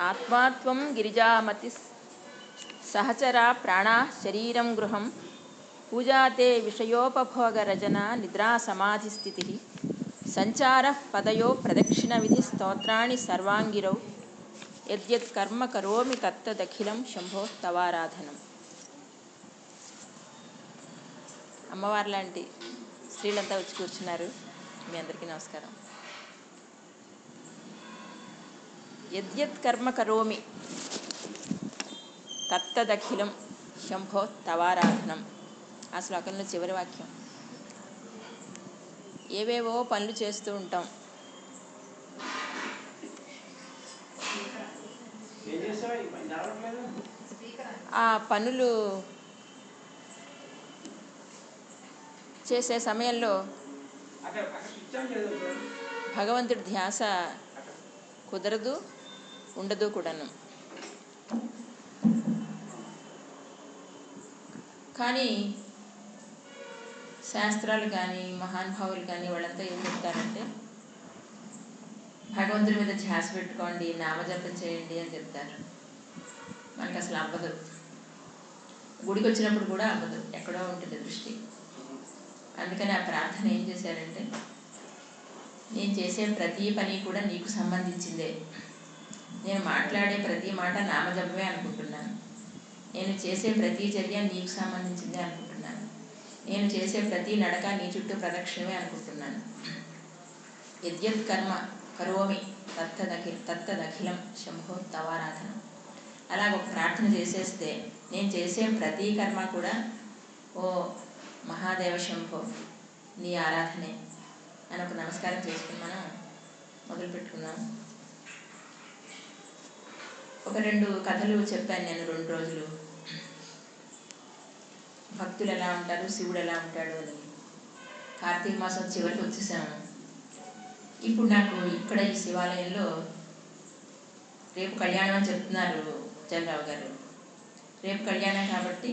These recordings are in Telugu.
ఆత్మాత్వం గిరిజామతి సహచరా ప్రాణా శరీరం గృహం పూజాతే విషయోపభోగరజన నిద్రా సమాధిస్థితి సంచార పదయో ప్రదక్షిణ విధి స్తోత్రాణి సర్వాంగిరౌ యద్యత్ కర్మ కరోమి తత్తదఖిలం శంభో తవారాధనం. అమ్మవారు లాంటి స్త్రీలంతా వచ్చి కూర్చున్నారు. మీ అందరికీ నమస్కారం. యద్యత్ కర్మ కరోమి తత్తదఖిలం శంభో తవారాధనం. ఆ శ్లోకంలో చివరి వాక్యం. ఏవేవో పనులు చేస్తూ ఉంటాం. ఆ పనులు చేసే సమయంలో భగవంతుడి ధ్యాస కుదరదు, ఉండదు కూడాను. కానీ శాస్త్రాలు కానీ మహానుభావులు కానీ వాళ్ళంతా ఏం చెప్తారంటే భగవంతుడి మీద ధ్యాస పెట్టుకోండి, నామజపం చేయండి అని చెప్తారు. మనకు అసలు అవ్వదు. గుడికి వచ్చినప్పుడు కూడా అవ్వదు, ఎక్కడో ఉంటుంది దృష్టి. అందుకని ఆ ప్రార్థన ఏం చేశారంటే, నేను చేసే ప్రతి పని కూడా నీకు సంబంధించిందే. నేను మాట్లాడే ప్రతి మాట నామజపమే అనుకుంటున్నాను. నేను చేసే ప్రతి చర్య నీకు సంబంధించిందే అనుకుంటున్నాను. నేను చేసే ప్రతి నడక నీ చుట్టూ ప్రదక్షిణమే అనుకుంటున్నాను. యద్యత్ కర్మ కరోమి తత్తదఖిలం శంభో తవారాధనం. అలాగ ఒక ప్రార్థన చేసేస్తే నేను చేసే ప్రతి కర్మ కూడా ఓ మహాదేవ శంభో నీ ఆరాధనే అని ఒక నమస్కారం చేసుకుని మనం మొదలు పెట్టుకున్నాం. ఒక 2 కథలు చెప్పాను నేను 2 రోజులు. భక్తులు ఎలా ఉంటారు, శివుడు ఎలా ఉంటాడు అని. కార్తీక మాసం చివరికి వచ్చేసాము. ఇప్పుడు నాకు ఇక్కడ ఈ శివాలయంలో రేపు కళ్యాణం అని చెప్తున్నారు జలరావు గారు. రేపు కళ్యాణం కాబట్టి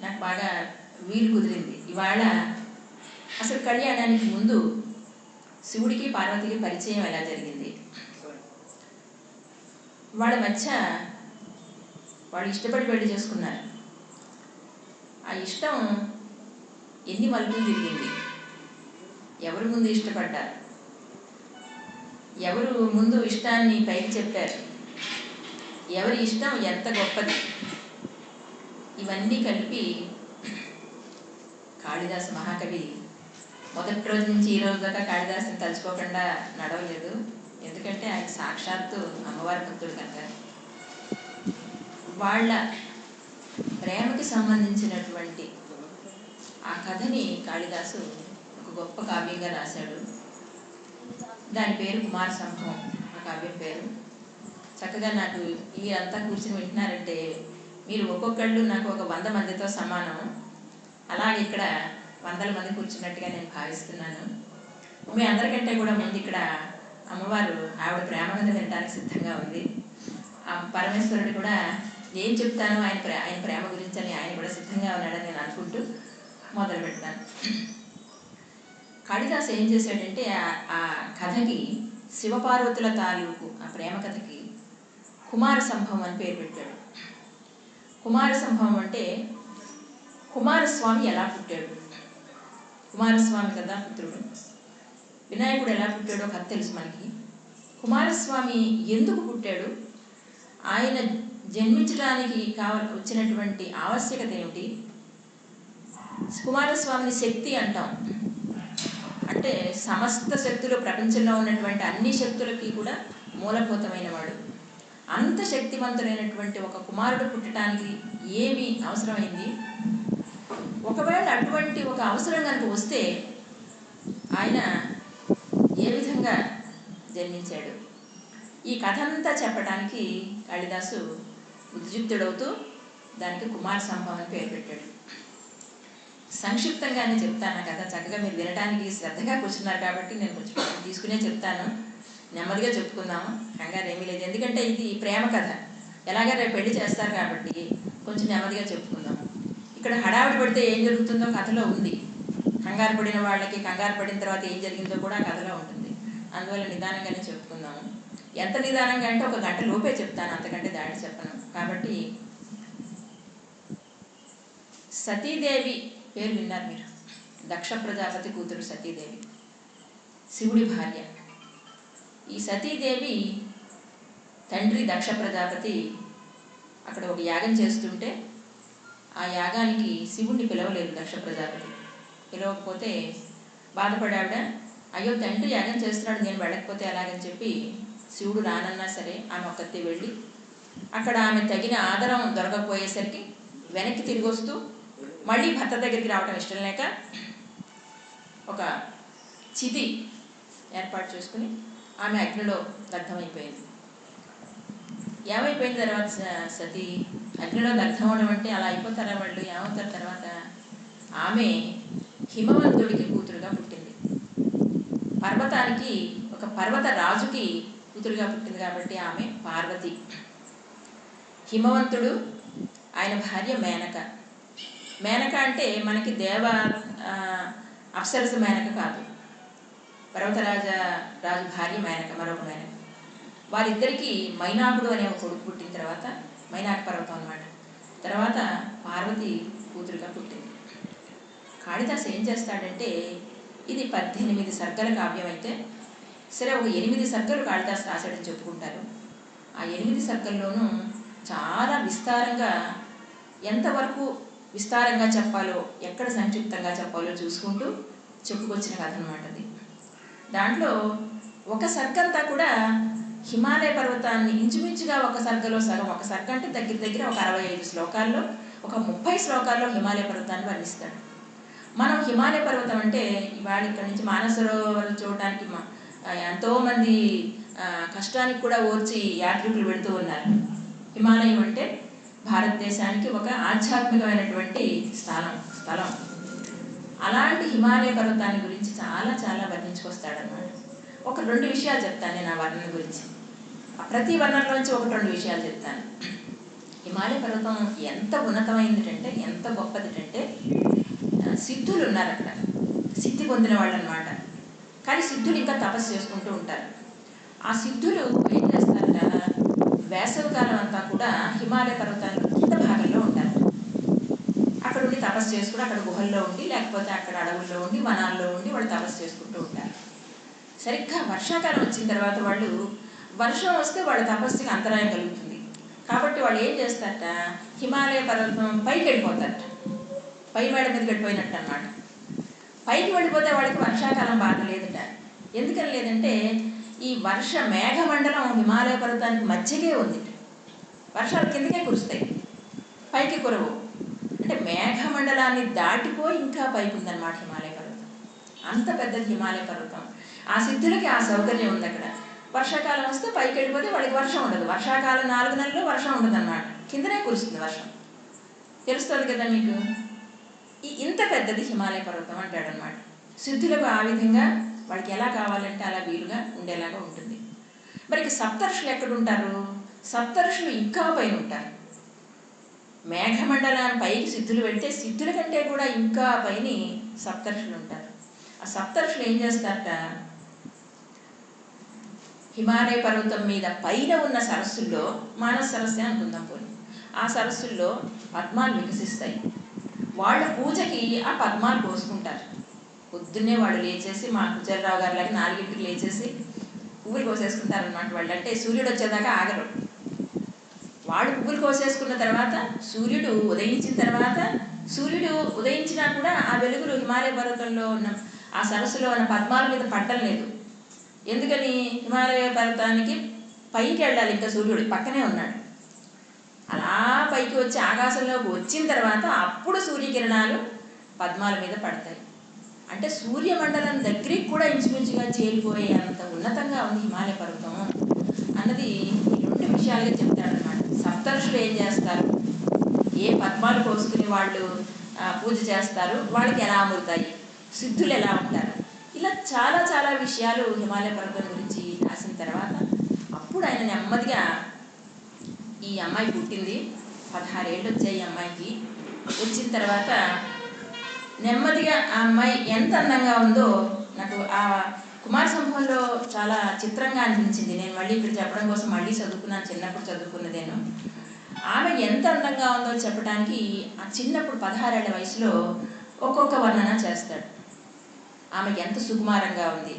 నాకు బాగా వీలు కుదిరింది. ఇవాళ అసలు కళ్యాణానికి ముందు శివుడికి పార్వతికి పరిచయం ఎలా జరిగింది, వాళ్ళ మధ్య వాళ్ళు ఇష్టపడి పెళ్లి చేసుకున్నారు. ఆ ఇష్టం ఎన్ని మలుపులు తిరిగింది, ఎవరు ముందు ఇష్టపడ్డారు, ఎవరు ముందు ఇష్టాన్ని పైకి చెప్పారు, ఎవరి ఇష్టం ఎంత గొప్పది, ఇవన్నీ కలిపి కాళిదాసు మహాకవి మొదటి రోజు నుంచి ఈ రోజు దాకా కాళిదాసుని తలుచుకోకుండా నడవలేదు. ఎందుకంటే ఆయన సాక్షాత్తు అమ్మవారి భక్తుడు కనుక. వాళ్ళ ప్రేమకి సంబంధించినటువంటి ఆ కథని కాళిదాసు ఒక గొప్ప కావ్యంగా రాశాడు. దాని పేరు కుమార సంభవం, ఆ కావ్యం పేరు. చక్కగా నాకు మీరంతా కూర్చుని వింటున్నారంటే మీరు ఒక్కొక్కళ్ళు నాకు ఒక 100 మందితో సమానం. అలాగే ఇక్కడ 100 మంది కూర్చున్నట్టుగా నేను భావిస్తున్నాను. మీ అందరికంటే కూడా ముందు ఇక్కడ అమ్మవారు ఆవిడ ప్రేమ కథ వినడానికి సిద్ధంగా ఉంది. ఆ పరమేశ్వరుడు కూడా ఏం చెప్తానో ఆయన ప్రేమ గురించి అని ఆయన కూడా సిద్ధంగా ఉన్నాడని నేను అనుకుంటూ మొదలు పెడతాను. కాళిదాసు ఏం చేశాడంటే ఆ కథకి శివపార్వతుల తాలూకు ఆ ప్రేమ కథకి కుమార సంభవం అని పేరు పెట్టాడు. కుమార సంభవం అంటే కుమారస్వామి ఎలా పుట్టాడు. కుమారస్వామి కదా పుత్రుడు. వినాయకుడు ఎలా పుట్టాడో కథ తెలుసు మనకి. కుమారస్వామి ఎందుకు పుట్టాడు, ఆయన జన్మించడానికి వచ్చినటువంటి ఆవశ్యకత ఏమిటి. కుమారస్వామిని శక్తి అంటాం. అంటే సమస్త శక్తులు, ప్రపంచంలో ఉన్నటువంటి అన్ని శక్తులకి కూడా మూలభూతమైన వాడు. అంత శక్తివంతులైనటువంటి ఒక కుమారుడు పుట్టడానికి ఏమి అవసరమైంది, ఒకవేళ అటువంటి ఒక అవసరం కనుక వస్తే ఆయన ఏ విధంగా జన్మించాడు, ఈ కథ అంతా చెప్పడానికి కాళిదాసు ఉద్యుక్తుడవుతూ దానికి కుమార సంభవం అని పేరు పెట్టాడు. సంక్షిప్తంగానే చెప్తాను కథ. చక్కగా మీరు వినడానికి శ్రద్ధగా కూర్చున్నారు కాబట్టి నేను కొంచెం తీసుకునే చెప్తాను. నెమ్మదిగా చెప్పుకుందాము, కంగారు ఏమీ లేదు. ఎందుకంటే ఇది ప్రేమ కథ. ఎలాగ రేపు పెళ్లి చేస్తారు కాబట్టి కొంచెం నెమ్మదిగా చెప్పుకుందాం. ఇక్కడ హడావిడి పడితే ఏం జరుగుతుందో కథలో ఉంది. కంగారు పడిన వాళ్ళకి కంగారు పడిన తర్వాత ఏం జరిగిందో కూడా కథలో ఉంటుంది. అందువల్ల నిదానంగానే చెప్పుకుందాము. ఎంత నిదానంగా అంటే 1 గంట లోపే చెప్తాను, అంతకంటే దాడి చెప్పను. కాబట్టి సతీదేవి పేరు విన్నారు మీరు. దక్ష ప్రజాపతి కూతురు సతీదేవి, శివుడి భార్య. ఈ సతీదేవి తండ్రి దక్ష ప్రజాపతి అక్కడ ఒక యాగం చేస్తుంటే ఆ యాగానికి శివుణ్ణి పిలవలేదు దక్ష ప్రజాపతి. పిలవకపోతే బాధపడావిడ, అయ్యో తండ్రి యాగం చేస్తున్నాడు, నేను వెళ్ళకపోతే ఎలాగని చెప్పి శివుడు రానన్నా సరే ఆమె ఒక్కతే వెళ్ళి అక్కడ ఆమె తగిన ఆదరం దొరకకపోయేసరికి వెనక్కి తిరిగి వస్తూ మళ్ళీ భర్త దగ్గరికి రావడం ఇష్టం లేక ఒక చితి ఏర్పాటు చేసుకుని ఆమె అగ్నిలో దగ్ధమైపోయింది. ఏమైపోయిన తర్వాత సతీ అగ్నిలో దగ్ధం అవడం అంటే అలా అయిపోతారా వాళ్ళు? ఏమవుతారు తర్వాత? ఆమె హిమవంతుడికి కూతురుగా పుట్టింది. పర్వతానికి, ఒక పర్వత రాజుకి కూతురుగా పుట్టింది కాబట్టి ఆమె పార్వతి. హిమవంతుడు, ఆయన భార్య మేనక. మేనక అంటే మనకి అప్సరస మేనక కాదు, రాజు భార్య మేనక, మరొక మేనక. వారిద్దరికీ మైనాకుడు అనే ఒక కొడుకు పుట్టిన తర్వాత, మైనాక పర్వతం అన్నమాట, తర్వాత పార్వతి కూతురుగా పుట్టింది. కాళిదాసు ఏం చేస్తాడంటే, ఇది 18 సర్గల కావ్యం అయితే సరే, ఒక 8 సర్గలు కాళిదాసు రాశాడని చెప్పుకుంటారు. ఆ 8 సర్గల్లోనూ చాలా విస్తారంగా, ఎంతవరకు విస్తారంగా చెప్పాలో, ఎక్కడ సంక్షిప్తంగా చెప్పాలో చూసుకుంటూ చెప్పుకొచ్చిన కథ అన్నమాట అది. దాంట్లో ఒక సర్గంతా కూడా హిమాలయ పర్వతాన్ని ఇంచుమించుగా ఒక సర్గలో సగం, ఒక సర్గ అంటే దగ్గర దగ్గర ఒక 65 శ్లోకాల్లో, ఒక 30 శ్లోకాల్లో హిమాలయ పర్వతాన్ని వర్ణిస్తాడు. మనం హిమాలయ పర్వతం అంటే ఇవాళ ఇక్కడి నుంచి మానసరోవరం చూడడానికి ఎంతోమంది కష్టానికి కూడా ఓర్చి యాత్రికులు వెళుతూ ఉన్నారు. హిమాలయం అంటే భారతదేశానికి ఒక ఆధ్యాత్మికమైనటువంటి స్థలం. అలాంటి హిమాలయ పర్వతాన్ని గురించి చాలా చాలా వర్ణించుకొస్తాడన్నమాట. ఒక 2 విషయాలు చెప్తాను నేను ఆ వర్ణన గురించి. ప్రతి వర్ణనలోంచి 1-2 విషయాలు చెప్తాను. హిమాలయ పర్వతం ఎంత ఉన్నతమైందిటంటే, ఎంత గొప్పదిటంటే, సిద్ధులు ఉన్నారు అక్కడ, సిద్ధి పొందిన వాళ్ళు అన్నమాట. కానీ సిద్ధులు ఇంకా తపస్సు చేసుకుంటూ ఉంటారు. ఆ సిద్ధులు ఏం చేస్తారట, వేసవికాలం అంతా కూడా హిమాలయ పర్వతానికి కింద భాగంలో ఉంటారు. అక్కడ ఉండి తపస్సు చేసుకుని, అక్కడ గుహల్లో ఉండి, లేకపోతే అక్కడ అడవుల్లో ఉండి, వనాల్లో ఉండి వాళ్ళు తపస్సు చేసుకుంటూ ఉంటారు. సరిగ్గా వర్షాకాలం వచ్చిన తర్వాత వాళ్ళు, వర్షం వస్తే వాళ్ళ తపస్సుకి అంతరాయం కలుగుతుంది. కాబట్టి వాళ్ళు ఏం చేస్తారట, హిమాలయ పర్వతం పైకి వెళ్ళిపోతారట, పై మేడ మీదకి వెళ్ళిపోయినట్టు అన్నమాట. పైకి వెళ్ళిపోతే వాళ్ళకి వర్షాకాలం బాధ లేదట. ఎందుకని లేదంటే, ఈ మేఘమండలం హిమాలయ పర్వతానికి మధ్యకే ఉంది. వర్షాలు కిందకే కురుస్తాయి, పైకి కురవు. అంటే మేఘమండలాన్ని దాటిపోయి ఇంకా పైకి ఉందన్నమాట హిమాలయ పర్వతం. అంత పెద్దది హిమాలయ పర్వతం. ఆ సిద్ధులకి ఆ సౌకర్యం ఉంది అక్కడ. వర్షాకాలం వస్తే పైకి వెళ్ళిపోతే వాళ్ళకి వర్షం ఉండదు. వర్షాకాలం 4 నెలల్లో వర్షం ఉండదు అన్నమాట, కిందనే కురుస్తుంది వర్షం. తెలుస్తుంది కదా మీకు. ఇంత పెద్దది హిమాలయ పర్వతం అంటాడనమాట. సిద్ధులకు ఆ విధంగా వాళ్ళకి ఎలా కావాలంటే అలా వీలుగా ఉండేలాగా ఉంటుంది. మరి సప్తర్షులు ఎక్కడుంటారు? సప్తర్షులు ఇంకా పైన ఉంటారు. మేఘమండలాన్ని పైకి సిద్ధులు వెళ్తే, సిద్ధుల కంటే కూడా ఇంకా పైన సప్తర్షులు ఉంటారు. ఆ సప్తర్షులు ఏం చేస్తారట, హిమాలయ పర్వతం మీద పైన ఉన్న సరస్సుల్లో, మానస సరస్సు అనుకుందాం పోనీ, ఆ సరస్సుల్లో పద్మాలు వికసిస్తాయి. వాళ్ళ పూజకి ఆ పద్మాలు కోసుకుంటారు. పొద్దున్నే వాళ్ళు లేచేసి, మా కుచలరావు గారి లాగా 4ంటికి లేచేసి పువ్వులు కోసేసుకుంటారనమాట. వాళ్ళు అంటే సూర్యుడు వచ్చేదాకా ఆగరు. వాళ్ళు పువ్వులు కోసేసుకున్న తర్వాత, సూర్యుడు ఉదయించిన తర్వాత, సూర్యుడు ఉదయించినా కూడా ఆ వెలుగులు హిమాలయ పర్వతంలో ఉన్న ఆ సరస్సులో ఉన్న పద్మాల మీద పట్టం లేదు. ఎందుకని? హిమాలయ పర్వతానికి పైకి వెళ్ళాలి, ఇంకా సూర్యుడు పక్కనే ఉన్నాడు. అలా పైకి వచ్చి ఆకాశంలోకి వచ్చిన తర్వాత అప్పుడు సూర్యకిరణాలు పద్మాల మీద పడతాయి. అంటే సూర్యమండలం దగ్గరికి కూడా ఇంచుమించుగా చేరిపోయే అంత ఉన్నతంగా ఉంది హిమాలయ పర్వతం అన్నది 2 విషయాలుగా చెప్తాడనమాట. సప్తర్షులు ఏం చేస్తారు, ఏ పద్మాలు కోసుకుని వాళ్ళు పూజ చేస్తారు, వాళ్ళకి ఎలా అమరుతాయి, సిద్ధులు ఎలా ఉంటారు, ఇలా చాలా చాలా విషయాలు హిమాలయ పర్వతం గురించి రాసిన తర్వాత అప్పుడు ఆయన నెమ్మదిగా, ఈ అమ్మాయి పుట్టింది, 16 ఏళ్ళు వచ్చాయి ఈ అమ్మాయికి. వచ్చిన తర్వాత నెమ్మదిగా ఆ అమ్మాయి ఎంత అందంగా ఉందో నాకు ఆ కుమార సంభవంలో చాలా చిత్రంగా అనిపించింది. నేను మళ్ళీ ఇక్కడ చెప్పడం కోసం మళ్ళీ చదువుకున్నాను, చిన్నప్పుడు చదువుకున్నదేను. ఆమె ఎంత అందంగా ఉందో చెప్పడానికి ఆ చిన్నప్పుడు 16 ఏళ్ల వయసులో ఒక్కొక్క వర్ణన చేస్తాడు. ఆమె ఎంత సుకుమారంగా ఉంది,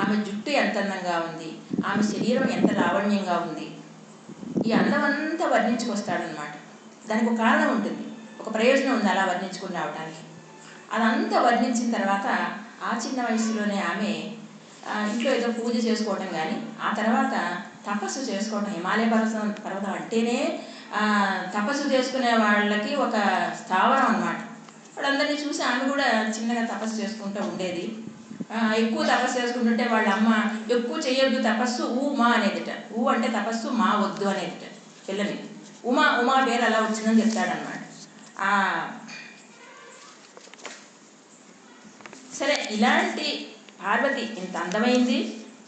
ఆమె జుట్టు ఎంత అందంగా ఉంది, ఆమె శరీరం ఎంత లావణ్యంగా ఉంది, ఈ అందం అంతా వర్ణించుకొస్తాడనమాట. దానికి ఒక కారణం ఉంటుంది, ఒక ప్రయోజనం ఉంది అలా వర్ణించుకుని రావడానికి. అదంతా వర్ణించిన తర్వాత ఆ చిన్న వయసులోనే ఆమె ఇంట్లో ఏదో పూజ చేసుకోవడం కానీ, ఆ తర్వాత తపస్సు చేసుకోవడం. హిమాలయ పర్వతం అంటేనే తపస్సు చేసుకునే వాళ్ళకి ఒక స్థావరం అన్నమాట. వాళ్ళందరినీ చూసి ఆమె కూడా చిన్నగా తపస్సు చేసుకుంటూ ఉండేది. ఎక్కువ తపస్సు చేసుకుంటుంటే వాళ్ళ అమ్మ ఎక్కువ చేయొద్దు తపస్సు, మా అనేదిట. అంటే తపస్సు, మా వద్దు అనేదిట పిల్లని. ఉమా పేరు అలా వచ్చిందని చెప్తాడనమాట. సరే, ఇలాంటి పార్వతి ఇంత అందమైంది,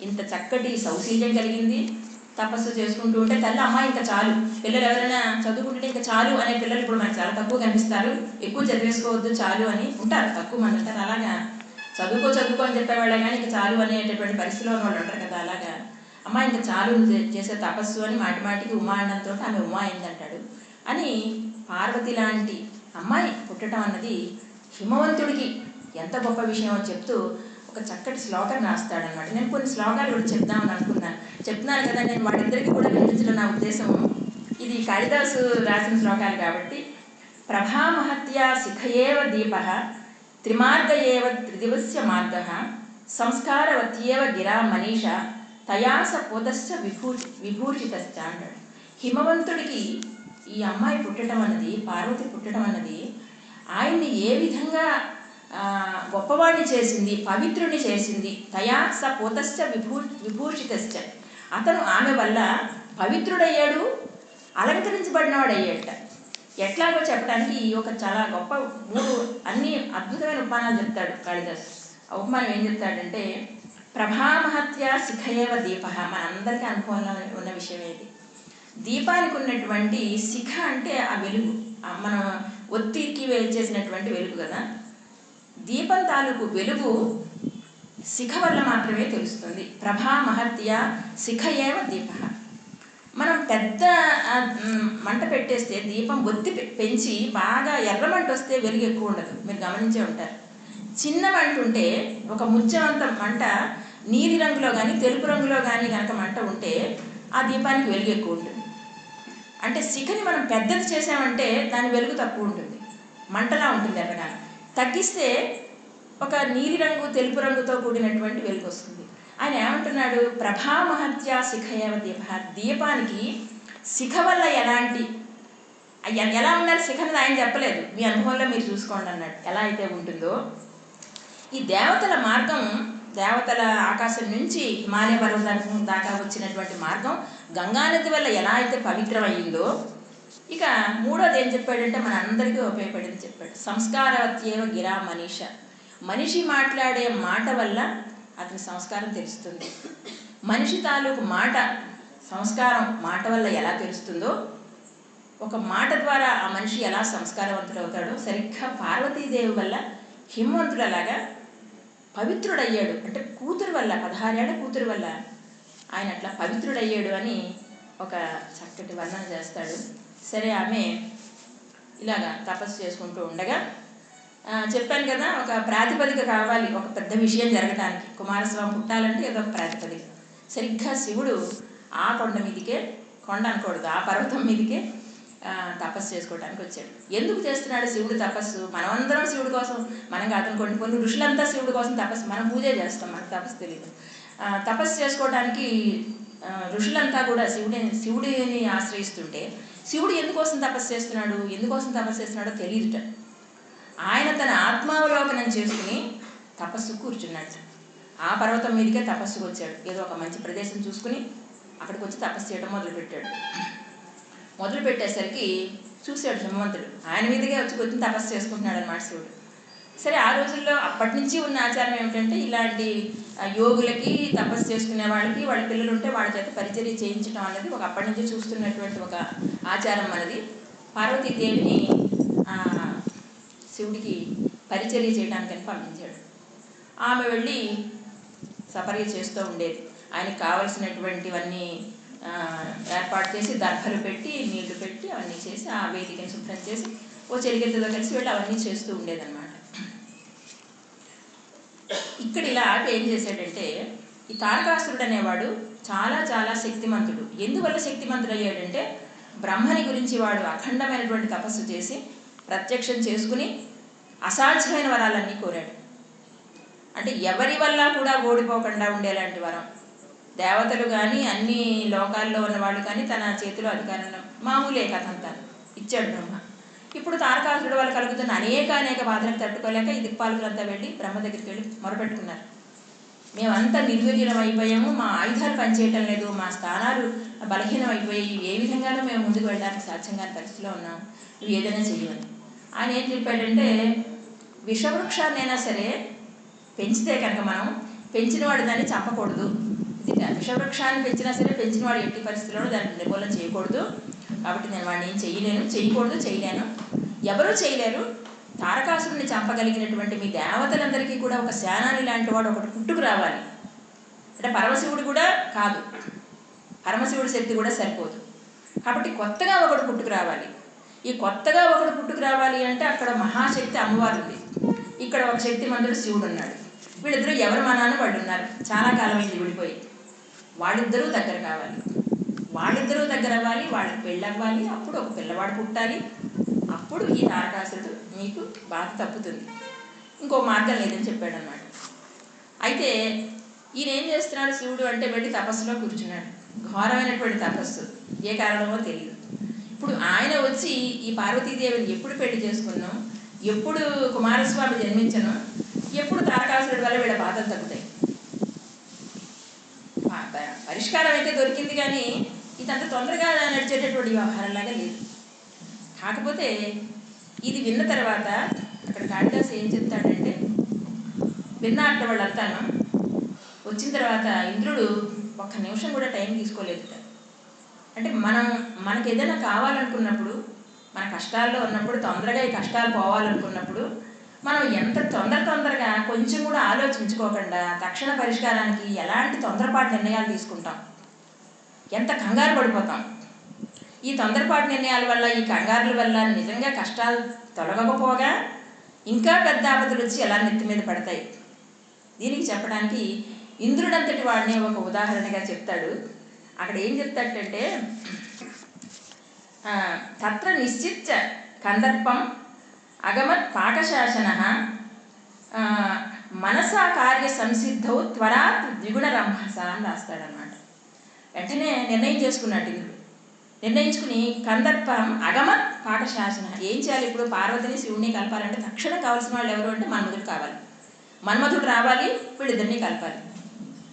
ఇంత చక్కటి సౌశీల్యం కలిగింది, తపస్సు చేసుకుంటూ ఉంటే తల్లి అమ్మ ఇంకా చాలు, పిల్లలు ఎవరైనా చదువుకుంటుంటే ఇంకా చాలు అనే పిల్లలు ఇప్పుడు మనకు చాలా తక్కువ కనిపిస్తారు. ఎక్కువ చదివేసుకోవద్దు చాలు అని ఉంటారు, తక్కువ మంది ఉంటారు. అలాగా చదువుకో అని చెప్పేవాళ్ళే కానీ ఇంకా చాలు అనేటటువంటి పరిస్థితిలో ఉన్న వాళ్ళు ఉంటారు కదా. అలాగా అమ్మ ఇంకా చాలు చేసే తపస్సు అని మాటికి ఉమా అనడంతో ఆమె ఉమా అయిందంటాడు. అని పార్వతి లాంటి అమ్మాయి పుట్టడం అన్నది హిమవంతుడికి ఎంత గొప్ప విషయమో చెప్తూ ఒక చక్కటి శ్లోకం రాస్తాడనమాట. నేను కొన్ని శ్లోకాలు కూడా చెప్దామని చెప్తున్నాను కదా. నేను వాటిద్దరికి కూడా వినిపించడం నా ఉద్దేశం. ఇది కాళిదాసు రాసిన శ్లోకాలు కాబట్టి. ప్రభామహత్యా శిఖయేవ దీపః త్రిమార్గ ఏవ త్రిదివస్య మార్గః సంస్కారవత్యేవ గిరా మనీష తయాస పోతశ్చ విభూషితశ్చ అంటాడు. హిమవంతుడికి ఈ అమ్మాయి పుట్టడం అన్నది, పార్వతి పుట్టడం అన్నది ఆయన్ని ఏ విధంగా గొప్పవాడిని చేసింది, పవిత్రుని చేసింది. తయా స పోతశ్చ విభూషితశ్చ, అతను ఆమె వల్ల పవిత్రుడయ్యాడు, అలంకరించబడినవాడు అయ్యాడట. ఎట్లాగో చెప్పడానికి ఒక చాలా గొప్ప అన్ని అద్భుతమైన ఉపమానాలు చెప్తాడు కాళిదాసు. ఆ ఉపమానం ఏం చెప్తాడంటే, ప్రభామహత్య శిఖయేవ దీపః. మనందరికీ అనుభవంలో ఉన్న విషయం ఏది. దీపానికి ఉన్నటువంటి శిఖ అంటే ఆ వెలుగు, మనం ఒత్తికి చేసినటువంటి వెలుగు కదా. దీపం తాలూకు వెలుగు శిఖ వల్ల మాత్రమే తెలుస్తుంది. ప్రభామహత్య శిఖయేవ దీపః. మనం పెద్ద మంట పెట్టేస్తే దీపం ఒత్తి పెంచి బాగా ఎర్రమంట వస్తే వెలుగు ఎక్కువ ఉండదు, మీరు గమనించే ఉంటారు. చిన్న మంట ఉంటే, ఒక ముత్యమంత మంట నీలి రంగులో కానీ తెలుపు రంగులో కానీ కనుక మంట ఉంటే ఆ దీపానికి వెలుగు ఎక్కువ ఉంటుంది. అంటే శిఖని మనం పెద్దది చేసామంటే దాని వెలుగు తక్కువ ఉంటుంది, మంటలా ఉంటుంది ఎర్రగా. తగ్గిస్తే ఒక నీలి రంగు తెలుపు రంగుతో కూడినటువంటి వెలుగు వస్తుంది. ఆయన ఏమంటున్నాడు, ప్రభామహత్య శిఖయేవ దీప. దీపానికి శిఖ వల్ల ఎలా ఉండాలి శిఖని ఆయన చెప్పలేదు, మీ అనుభవంలో మీరు చూసుకోండి అన్నాడు. ఎలా అయితే ఉంటుందో ఈ దేవతల మార్గం, దేవతల ఆకాశం నుంచి హిమాలయ పర్వతం దాకా వచ్చినటువంటి మార్గం గంగానది వల్ల ఎలా అయితే పవిత్రమయ్యిందో, ఇక మూడోది ఏం చెప్పాడంటే మన అందరికీ ఉపయోగపడింది చెప్పాడు. సంస్కారవత్యేవ గిరా మనీష. మనిషి మాట్లాడే మాట వల్ల అతని సంస్కారం తెలుస్తుంది. మనిషి తాలూకు మాట, సంస్కారం మాట వల్ల ఎలా తెలుస్తుందో, ఒక మాట ద్వారా ఆ మనిషి ఎలా సంస్కారవంతుడు అవుతాడో, సరిగ్గా పార్వతీదేవి వల్ల హిమవంతుడు అలాగా పవిత్రుడయ్యాడు. అంటే కూతురు వల్ల, 16 ఏళ్ల కూతురు వల్ల ఆయన అట్లా పవిత్రుడయ్యాడు అని ఒక చక్కటి వర్ణన చేస్తాడు. సరే, ఆమె ఇలాగా తపస్సు చేసుకుంటూ ఉండగా చెప్పాను కదా, ఒక ప్రాతిపదిక కావాలి ఒక పెద్ద విషయం జరగటానికి. కుమారస్వామి పుట్టాలంటే ఏదో ఒక ప్రాతిపదిక. సరిగ్గా శివుడు ఆ కొండ మీదికే, కొండ అనకూడదు, ఆ పర్వతం మీదికే తపస్సు చేసుకోవడానికి వచ్చాడు. ఎందుకు చేస్తున్నాడు శివుడు తపస్సు? మనమందరం శివుడి కోసం, మనం కాదని కొన్ని ఋషులంతా శివుడి కోసం తపస్సు, మనం పూజే చేస్తాం, మనకు తపస్సు తెలియదు. తపస్సు చేసుకోవడానికి ఋషులంతా కూడా శివుడిని ఆశ్రయిస్తుంటే శివుడు ఎందుకోసం తపస్సు చేస్తున్నాడో తెలియదుట. ఆయన తన ఆత్మావలోకనం చేసుకుని తపస్సు కూర్చున్నాడు. ఆ పర్వతం మీదకే తపస్సుకు వచ్చాడు. ఏదో ఒక మంచి ప్రదేశం చూసుకుని అక్కడికి వచ్చి తపస్సు చేయడం మొదలుపెట్టేసరికి చూశాడు హిమవంతుడు, ఆయన మీదకే వచ్చి తపస్సు చేసుకుంటున్నాడు అన్నమాట శివుడు. సరే, ఆ రోజుల్లో అప్పటి నుంచి ఉన్న ఆచారం ఏమిటంటే, ఇలాంటి యోగులకి, తపస్సు చేసుకునే వాళ్ళకి వాళ్ళ పిల్లలు ఉంటే వాళ్ళ చేత పరిచర్య చేయించడం అనేది ఒక అప్పటి నుంచి చూస్తున్నటువంటి ఒక ఆచారం మనది. పార్వతీదేవిని శివుడికి పరిచర్య చేయడానికని పంపించాడు. ఆమె వెళ్ళి సపర్య చేస్తూ ఉండేది. ఆయనకు కావలసినటువంటివన్నీ ఏర్పాటు చేసి దర్భలు పెట్టి నీళ్లు పెట్టి అవన్నీ చేసి ఆ వేదికని శుభ్రం చేసి ఓ చెలిగెత్తతో కలిసి వెళ్ళి అవన్నీ చేస్తూ ఉండేదన్నమాట. ఇక్కడ ఇలా ఏం చేశాడంటే ఈ తారకాసురుడు అనేవాడు చాలా చాలా శక్తిమంతుడు. ఎందువల్ల శక్తిమంతుడు అయ్యాడంటే బ్రహ్మని గురించి వాడు అఖండమైనటువంటి తపస్సు చేసి ప్రత్యక్షం చేసుకుని అసాధ్యమైన వరాలన్నీ కోరాడు. అంటే ఎవరి వల్ల కూడా ఓడిపోకుండా ఉండేలాంటి వరం. దేవతలు కానీ అన్ని లోకాల్లో ఉన్నవాళ్ళు కానీ తన చేతిలో అధికారంలో మామూలే కథంతా ఇచ్చాడు బ్రహ్మ. ఇప్పుడు తారకాసురుడు వాళ్ళు కలుగుతున్న అనేక బాధలకు తట్టుకోలేక ఈ దిక్పాలకులంతా వెళ్ళి బ్రహ్మ దగ్గరికి వెళ్ళి మొరపెట్టుకున్నారు. మేమంతా నిర్వీర్యం అయిపోయాము, మా ఆయుధాలు పనిచేయటం లేదు, మా స్థానాలు బలహీనం అయిపోయాయి, ఏ విధంగానూ మేము ముందుకు వెళ్ళడానికి సాధ్యం కాని పరిస్థితిలో ఉన్నాము, నువ్వు ఏదైనా చెయ్యమని. ఆయన ఏం చెప్పాడంటే విషవృక్షాన్నైనా సరే పెంచితే కనుక మనం పెంచిన వాడు దాన్ని చంపకూడదు. ఇది విషవృక్షాన్ని పెంచినా సరే పెంచిన వాడు ఎట్టి పరిస్థితుల్లో దాన్ని నిర్మూలన చేయకూడదు. కాబట్టి నేను వాడిని ఏం చేయలేను. ఎవరూ చేయలేరు. తారకాసురుడిని చంపగలిగినటువంటి మీ దేవతలందరికీ కూడా ఒక సేనాని లాంటి వాడు ఒకటి పుట్టుకు రావాలి. అంటే పరమశివుడు కూడా కాదు, పరమశివుడి శక్తి కూడా సరిపోదు. కాబట్టి కొత్తగా ఒకడు పుట్టుకు రావాలి. ఈ కొత్తగా ఒకడు పుట్టుకు రావాలి అంటే అక్కడ మహాశక్తి అమ్మవారు ఉంది, ఇక్కడ ఒక శక్తిమంతుడు శివుడు ఉన్నాడు. వీళ్ళిద్దరూ ఎవరు మనాన్ని వాళ్ళు ఉన్నారు, చాలా కాలమైంది విడిపోయి. వాళ్ళిద్దరూ దగ్గర కావాలి, వాళ్ళిద్దరూ దగ్గర అవ్వాలి, వాళ్ళకి పెళ్ళవ్వాలి, అప్పుడు ఒక పిల్లవాడు పుట్టాలి. అప్పుడు ఈ తారకాసురుడు మీకు బాధ తప్పుతుంది. ఇంకో మార్గం లేదని చెప్పాడు అన్నమాట. అయితే ఈయన ఏం చేస్తున్నాడు శివుడు అంటే వెళ్ళి తపస్సులో కూర్చున్నాడు. ఘోరమైనటువంటి తపస్సు, ఏ కారణమో తెలియదు. ఇప్పుడు ఆయన వచ్చి ఈ పార్వతీదేవిని ఎప్పుడు పెళ్లి చేసుకున్నాం, ఎప్పుడు కుమారస్వామి జన్మించను, ఎప్పుడు తారకాసురుడి వల్ల వీళ్ళ బాధలు తగ్గుతాయి. పరిష్కారం అయితే దొరికింది కానీ ఇదంత తొందరగా నడిచేటటువంటి వ్యవహారంలాగా లేదు. కాకపోతే ఇది విన్న తర్వాత అక్కడ కాళిదాసు ఏం చెప్తాడంటే విన్నాట వాళ్ళంతాను వచ్చిన తర్వాత ఇంద్రుడు ఒక్క నిమిషం కూడా టైం తీసుకోలేదు. అంటే మనకు ఏదైనా కావాలనుకున్నప్పుడు, మన కష్టాల్లో ఉన్నప్పుడు, తొందరగా ఈ కష్టాలు పోవాలనుకున్నప్పుడు మనం ఎంత తొందరగా కొంచెం కూడా ఆలోచించుకోకుండా తక్షణ పరిష్కారానికి ఎలాంటి తొందరపాటు నిర్ణయాలు తీసుకుంటాం, ఎంత కంగారు పడిపోతాం. ఈ తొందరపాటు నిర్ణయాల వల్ల, ఈ కంగారుల వల్ల నిజంగా కష్టాలు తొలగకపోగా ఇంకా పెద్ద ఆపదలు వచ్చి ఎలా నెత్తి మీద పడతాయి. దీనికి చెప్పడానికి ఇంద్రుడంతటి వాడిని ఒక ఉదాహరణగా చెప్తాడు. అక్కడ ఏం చెప్తాడంటే తత్ర నిశ్చిత్య కందర్పం అగమత్ పాకశాసన మనసా కార్య సంసిద్ధౌ త్వరాత్ ద్విగుణ రంభస అని రాస్తాడనమాట. వెంటనే నిర్ణయం చేసుకున్నాడు ఇంద్రుడు. నిర్ణయించుకుని కందర్పం అగమత్ పాకశాసన, ఏం చేయాలి ఇప్పుడు పార్వతిని శివుడిని కలపాలంటే తక్షణం కావాల్సిన వాళ్ళు ఎవరు అంటే మన్మధుడు కావాలి, మన్మధుడు రావాలి, వీళ్ళిద్దరినీ కలపాలి.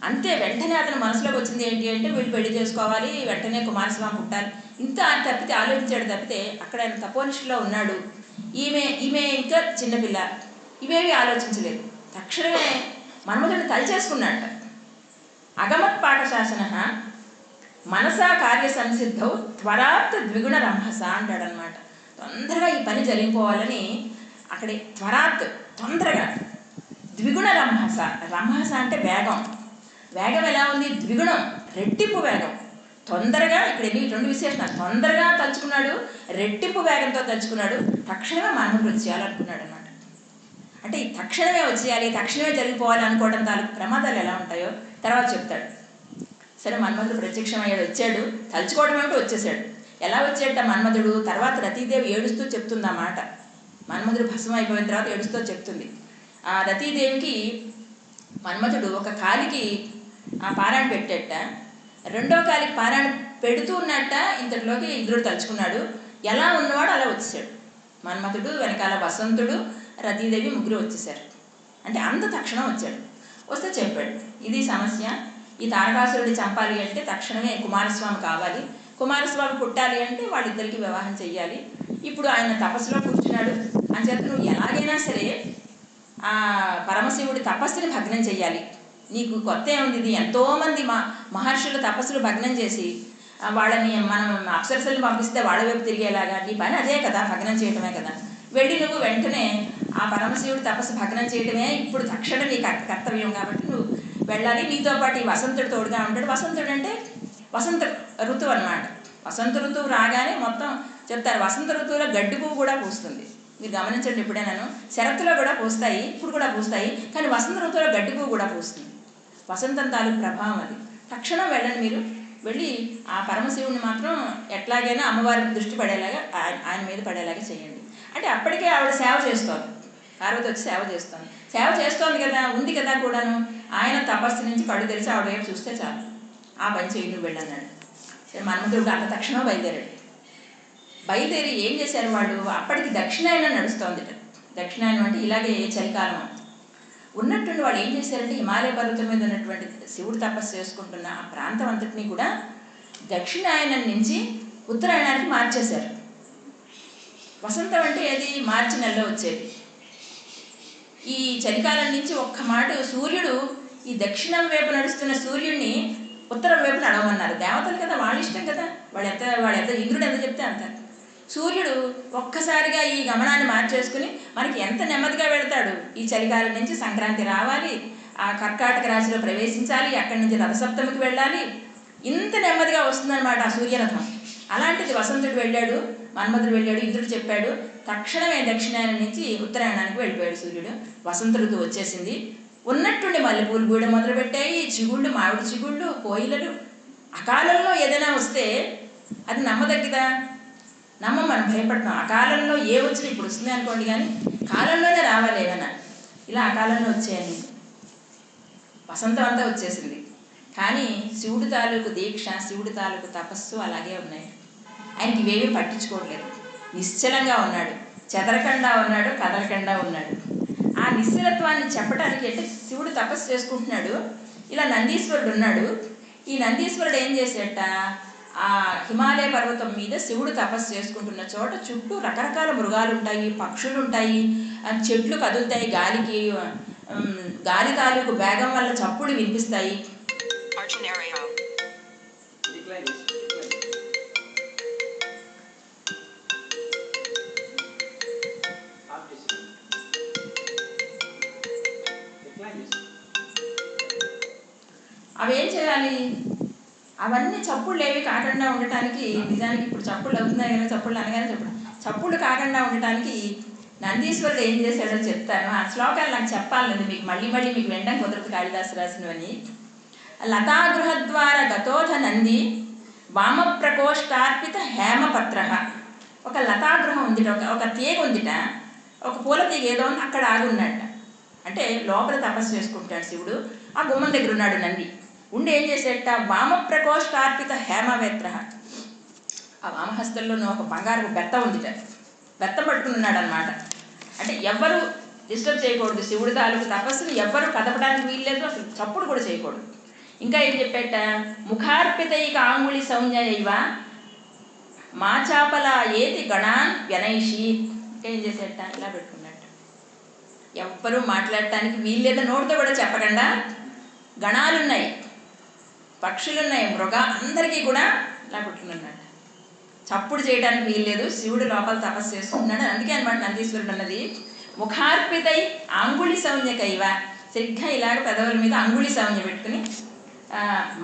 అంతే. వెంటనే అతను మనసులోకి వచ్చింది ఏంటి అంటే వీళ్ళు పెళ్లి చేసుకోవాలి, వెంటనే కుమారస్వామి పుట్టాలి. ఇంత తప్పితే ఆలోచించాడు. తప్పితే అక్కడ ఆయన తపోనిష్ఠలో ఉన్నాడు, ఈమె ఇంకా చిన్నపిల్ల, ఇవేవి ఆలోచించలేదు. తక్షణమే మన్మధుడిని తలచేసుకున్నట్ట. అగమత్ పాకశాసన మనసా కార్య సంసిద్ధౌ త్వరాత్ ద్విగుణ రంభస అంటాడనమాట. తొందరగా ఈ పని జరిగిపోవాలని అక్కడే త్వరాత్ తొందరగా, ద్విగుణ రంభస, రంభస అంటే వేగం. వేగం ఎలా ఉంది? ద్విగుణం, రెట్టింపు వేగం. తొందరగా ఇక్కడ రెండు విశేషణాలు, తొందరగా తలుచుకున్నాడు, రెట్టింపు వేగంతో తలుచుకున్నాడు. తక్షణమే మన్మధుడు వచ్చేయాలనుకున్నాడు అనమాట. అంటే ఈ తక్షణమే వచ్చేయాలి, తక్షణమే జరిగిపోవాలి అనుకోవడం తాలూకు ప్రమాదాలు ఎలా ఉంటాయో తర్వాత చెప్తాడు. సరే, మన్మధుడు ప్రత్యక్షమయ్యాడు, వచ్చాడు. తలుచుకోవడం ఏమిటో వచ్చేసాడు. ఎలా వచ్చాడ మన్మధుడు? తర్వాత రతీదేవి ఏడుస్తూ చెప్తుంది ఆ మాట. మన్మధుడు భస్మం అయిపోయిన తర్వాత ఏడుస్తూ చెప్తుంది. ఆ రతీదేవికి మన్మధుడు ఒక కాలికి ఆ పారాయణ పెట్టేట, రెండో కాలికి పారాయణ పెడుతూ ఉన్నట్ట ఇంతటిలోకి ఇంద్రుడు తలుచుకున్నాడు. ఎలా ఉన్నవాడు అలా వచ్చేసాడు. మన్మధుడు వెనకాల వసంతుడు, రతీదేవి ముగ్గురు వచ్చేసారు. అంటే అంత తక్షణం వచ్చాడు. వస్తే చెప్పాడు, ఇది సమస్య, ఈ తారకాసురుడిని చంపాలి అంటే తక్షణమే కుమారస్వామి కావాలి, కుమారస్వామి పుట్టాలి అంటే వాళ్ళిద్దరికీ వివాహం చెయ్యాలి. ఇప్పుడు ఆయన తపస్సులో కూర్చున్నాడు, అంచేత నువ్వు ఎలాగైనా సరే ఆ పరమశివుడి తపస్సుని భగ్నం చెయ్యాలి. నీకు కొత్త ఏముంది? ఇది ఎంతోమంది మహర్షులు తపస్సులు భగ్నం చేసి వాళ్ళని మనం అప్సరసల్ని పంపిస్తే వాళ్ళ వైపు తిరిగేలాగా, నీ పని అదే కదా, భగ్నం చేయటమే కదా. వెళ్ళి నువ్వు వెంటనే ఆ పరమశివుడి తపస్సు భగ్నం చేయటమే ఇప్పుడు తక్షణ నీ కర్తవ్యం. కాబట్టి నువ్వు వెళ్ళాలి, నీతో పాటు ఈ వసంతుడు తోడుగా ఉంటాడు. వసంతుడు అంటే వసంత ఋతువు అన్నమాట. వసంత ఋతువు రాగానే మొత్తం చెప్తారు. వసంత ఋతువులో గడ్డి పువ్వు కూడా పూస్తుంది. మీరు గమనించండి, ఎప్పుడైనాను శరత్తులో కూడా పూస్తాయి, ఇప్పుడు కూడా పూస్తాయి, కానీ వసంత ఋతువులో గడ్డి పువ్వు కూడా పూస్తుంది. వసంతం తాలూకు ప్రభావం అది. తక్షణం వెళ్ళండి, మీరు వెళ్ళి ఆ పరమశివుని మాత్రం ఎట్లాగైనా అమ్మవారి దృష్టి పడేలాగా, ఆయన మీద పడేలాగా చేయండి. అంటే అప్పటికే ఆవిడ సేవ చేస్తోంది, పార్వతి వచ్చి సేవ చేస్తోంది కదా, ఉంది కదా కూడాను. ఆయన తపస్సు నుంచి కళ్ళు తెరిచి ఆవిడ వైపు చూస్తే చాలు, ఆ పని చేయి, నువ్వు వెళ్ళన్నాడు. సరే, మన్మధుడు అంత తక్షణం బయలుదేరి ఏం చేశారు వాళ్ళు, అప్పటికి దక్షిణాయనం నడుస్తోంది. దక్షిణాయనం అంటే ఇలాగే చలికాలం ఉన్నట్టుండి వాళ్ళు ఏం చేశారంటే, హిమాలయ పర్వతం మీద ఉన్నటువంటి శివుడు తపస్సు చేసుకుంటున్న ఆ ప్రాంతం అంతటినీ కూడా దక్షిణాయనం నుంచి ఉత్తరాయణానికి మార్చేశారు. వసంతం అంటే అది మార్చి నెలలో వచ్చేది. ఈ చలికాలం నుంచి ఒక్క మాట సూర్యుడు ఈ దక్షిణం వైపు నడుస్తున్న సూర్యుడిని ఉత్తరం వైపు నడవమన్నారు. దేవతలు కదా, వాళ్ళ ఇష్టం కదా, వాడు ఎంత ఇంద్రుడు ఎంత చెప్తే అంత. సూర్యుడు ఒక్కసారిగా ఈ గమనాన్ని మార్చేసుకుని మనకి ఎంత నెమ్మదిగా వెళతాడు. ఈ చలికాలం నుంచి సంక్రాంతి రావాలి, ఆ కర్కాటక రాశిలో ప్రవేశించాలి, అక్కడి నుంచి రథసప్తమికి వెళ్ళాలి, ఇంత నెమ్మదిగా వస్తుందన్నమాట ఆ సూర్యరథం. అలాంటిది వసంతుడు వెళ్ళాడు, మన్మధుడు వెళ్ళాడు, ఇంద్రుడు చెప్పాడు, తక్షణమే దక్షిణాయనం నుంచి ఉత్తరాయణానికి వెళ్ళిపోయాడు సూర్యుడు. వసంత ఋతువు వచ్చేసింది. ఉన్నట్టుండి మల్లెపూలు గూడ మొదలుపెట్టాయి, చిగుళ్ళు, మామిడి చిగుళ్ళు, కోయిలలు. అకాలంలో ఏదైనా వస్తే అది నమ్మదగ్గిదా? మనం భయపడతాం. అకాలంలో ఏ వచ్చినా ఇప్పుడు వస్తుంది అనుకోండి, కానీ కాలంలోనే రావాలి ఏమైనా. ఇలా అకాలంలో వచ్చాయని వసంతం అంతా వచ్చేసింది. కానీ శివుడి తాలూకు దీక్ష, శివుడి తాలూకు తపస్సు అలాగే ఉన్నాయి. ఆయనకి ఇవేమీ పట్టించుకోవట్లేదు, నిశ్చలంగా ఉన్నాడు, చెదరకుండా ఉన్నాడు, కదలకుండా ఉన్నాడు. ఆ నిశ్చలత్వాన్ని చెప్పడానికి అంటే శివుడు తపస్సు చేసుకుంటున్నాడు. ఇలా నందీశ్వరుడు ఉన్నాడు. ఈ నందీశ్వరుడు ఏం చేసేట, ఆ హిమాలయ పర్వతం మీద శివుడు తపస్సు చేసుకుంటున్న చోట చుట్టూ రకరకాల మృగాలు ఉంటాయి, పక్షులు ఉంటాయి, చెట్లు కదులుతాయి, గాలి తాలూకు వేగం వల్ల చప్పుడు వినిపిస్తాయి. అవేం చేయాలి, అవన్నీ చప్పుళ్ళు ఏవి కాకుండా ఉండటానికి, నిజానికి ఇప్పుడు చప్పుళ్ళు అవుతున్నాయి కదా, చప్పుళ్ళు అనగానే చప్పుళ్ళు కాకుండా ఉండటానికి నందీశ్వరుడు ఏం చేశాడో చెప్తాను. ఆ శ్లోకాలు నాకు చెప్పాలని మీకు మళ్ళీ మీకు వెంటనే కుదరదు, కాళిదాసు రాసినవని. లతాగృహద్వార గతోధ నంది వామ ప్రకోష్టార్పిత హేమపత్ర. ఒక లతాగృహం ఉందిట, ఒక తీగ ఉందిట, ఒక పూల తీగ ఏదో ఉంది, అక్కడ ఆగున్నట్ట. అంటే లోపల తపస్సు చేసుకుంటాడు శివుడు. ఆ గుమ్మం దగ్గర ఉన్నాడు నంది. ఉండి ఏం చేసేట, వామ ప్రకోష్టార్పిత హేమవేత్ర. ఆ వామహస్తంలోనూ ఒక బంగారు బెత్త ఉందిట, బెత్తం పట్టుకున్నాడు అనమాట. అంటే ఎవ్వరు డిస్టర్బ్ చేయకూడదు, శివుడి తాలూకు తపస్సుని ఎవ్వరు కదపడానికి వీల్లేదు, అసలు చప్పుడు కూడా చేయకూడదు. ఇంకా ఏం చెప్పేట, ముఖార్పితైక ఆంగుళి సౌంజయైవ మా చాపల ఏతి గణాన్ వ్యనైషి. ఇంకా ఏం చేసేట, ఇలా పెట్టుకున్నట్టు, ఎవ్వరూ మాట్లాడటానికి వీల్లేదు, నోటితో కూడా చెప్పకుండా. గణాలున్నాయి, పక్షులున్నాయి, అందరికీ కూడా ఇలా పెట్టుకున్నట్టు, చప్పుడు చేయడానికి వీల్లేదు. శివుడు లోపల తపస్సు చేసుకుంటున్నాడు. అందుకే అనమాట నందీశ్వరుడు అన్నది ముఖార్పితై అంగుళి సౌంజ్యకైవ. సరిగ్గా ఇలాగ పెదవుల మీద అంగుళి సౌంజ్య పెట్టుకుని,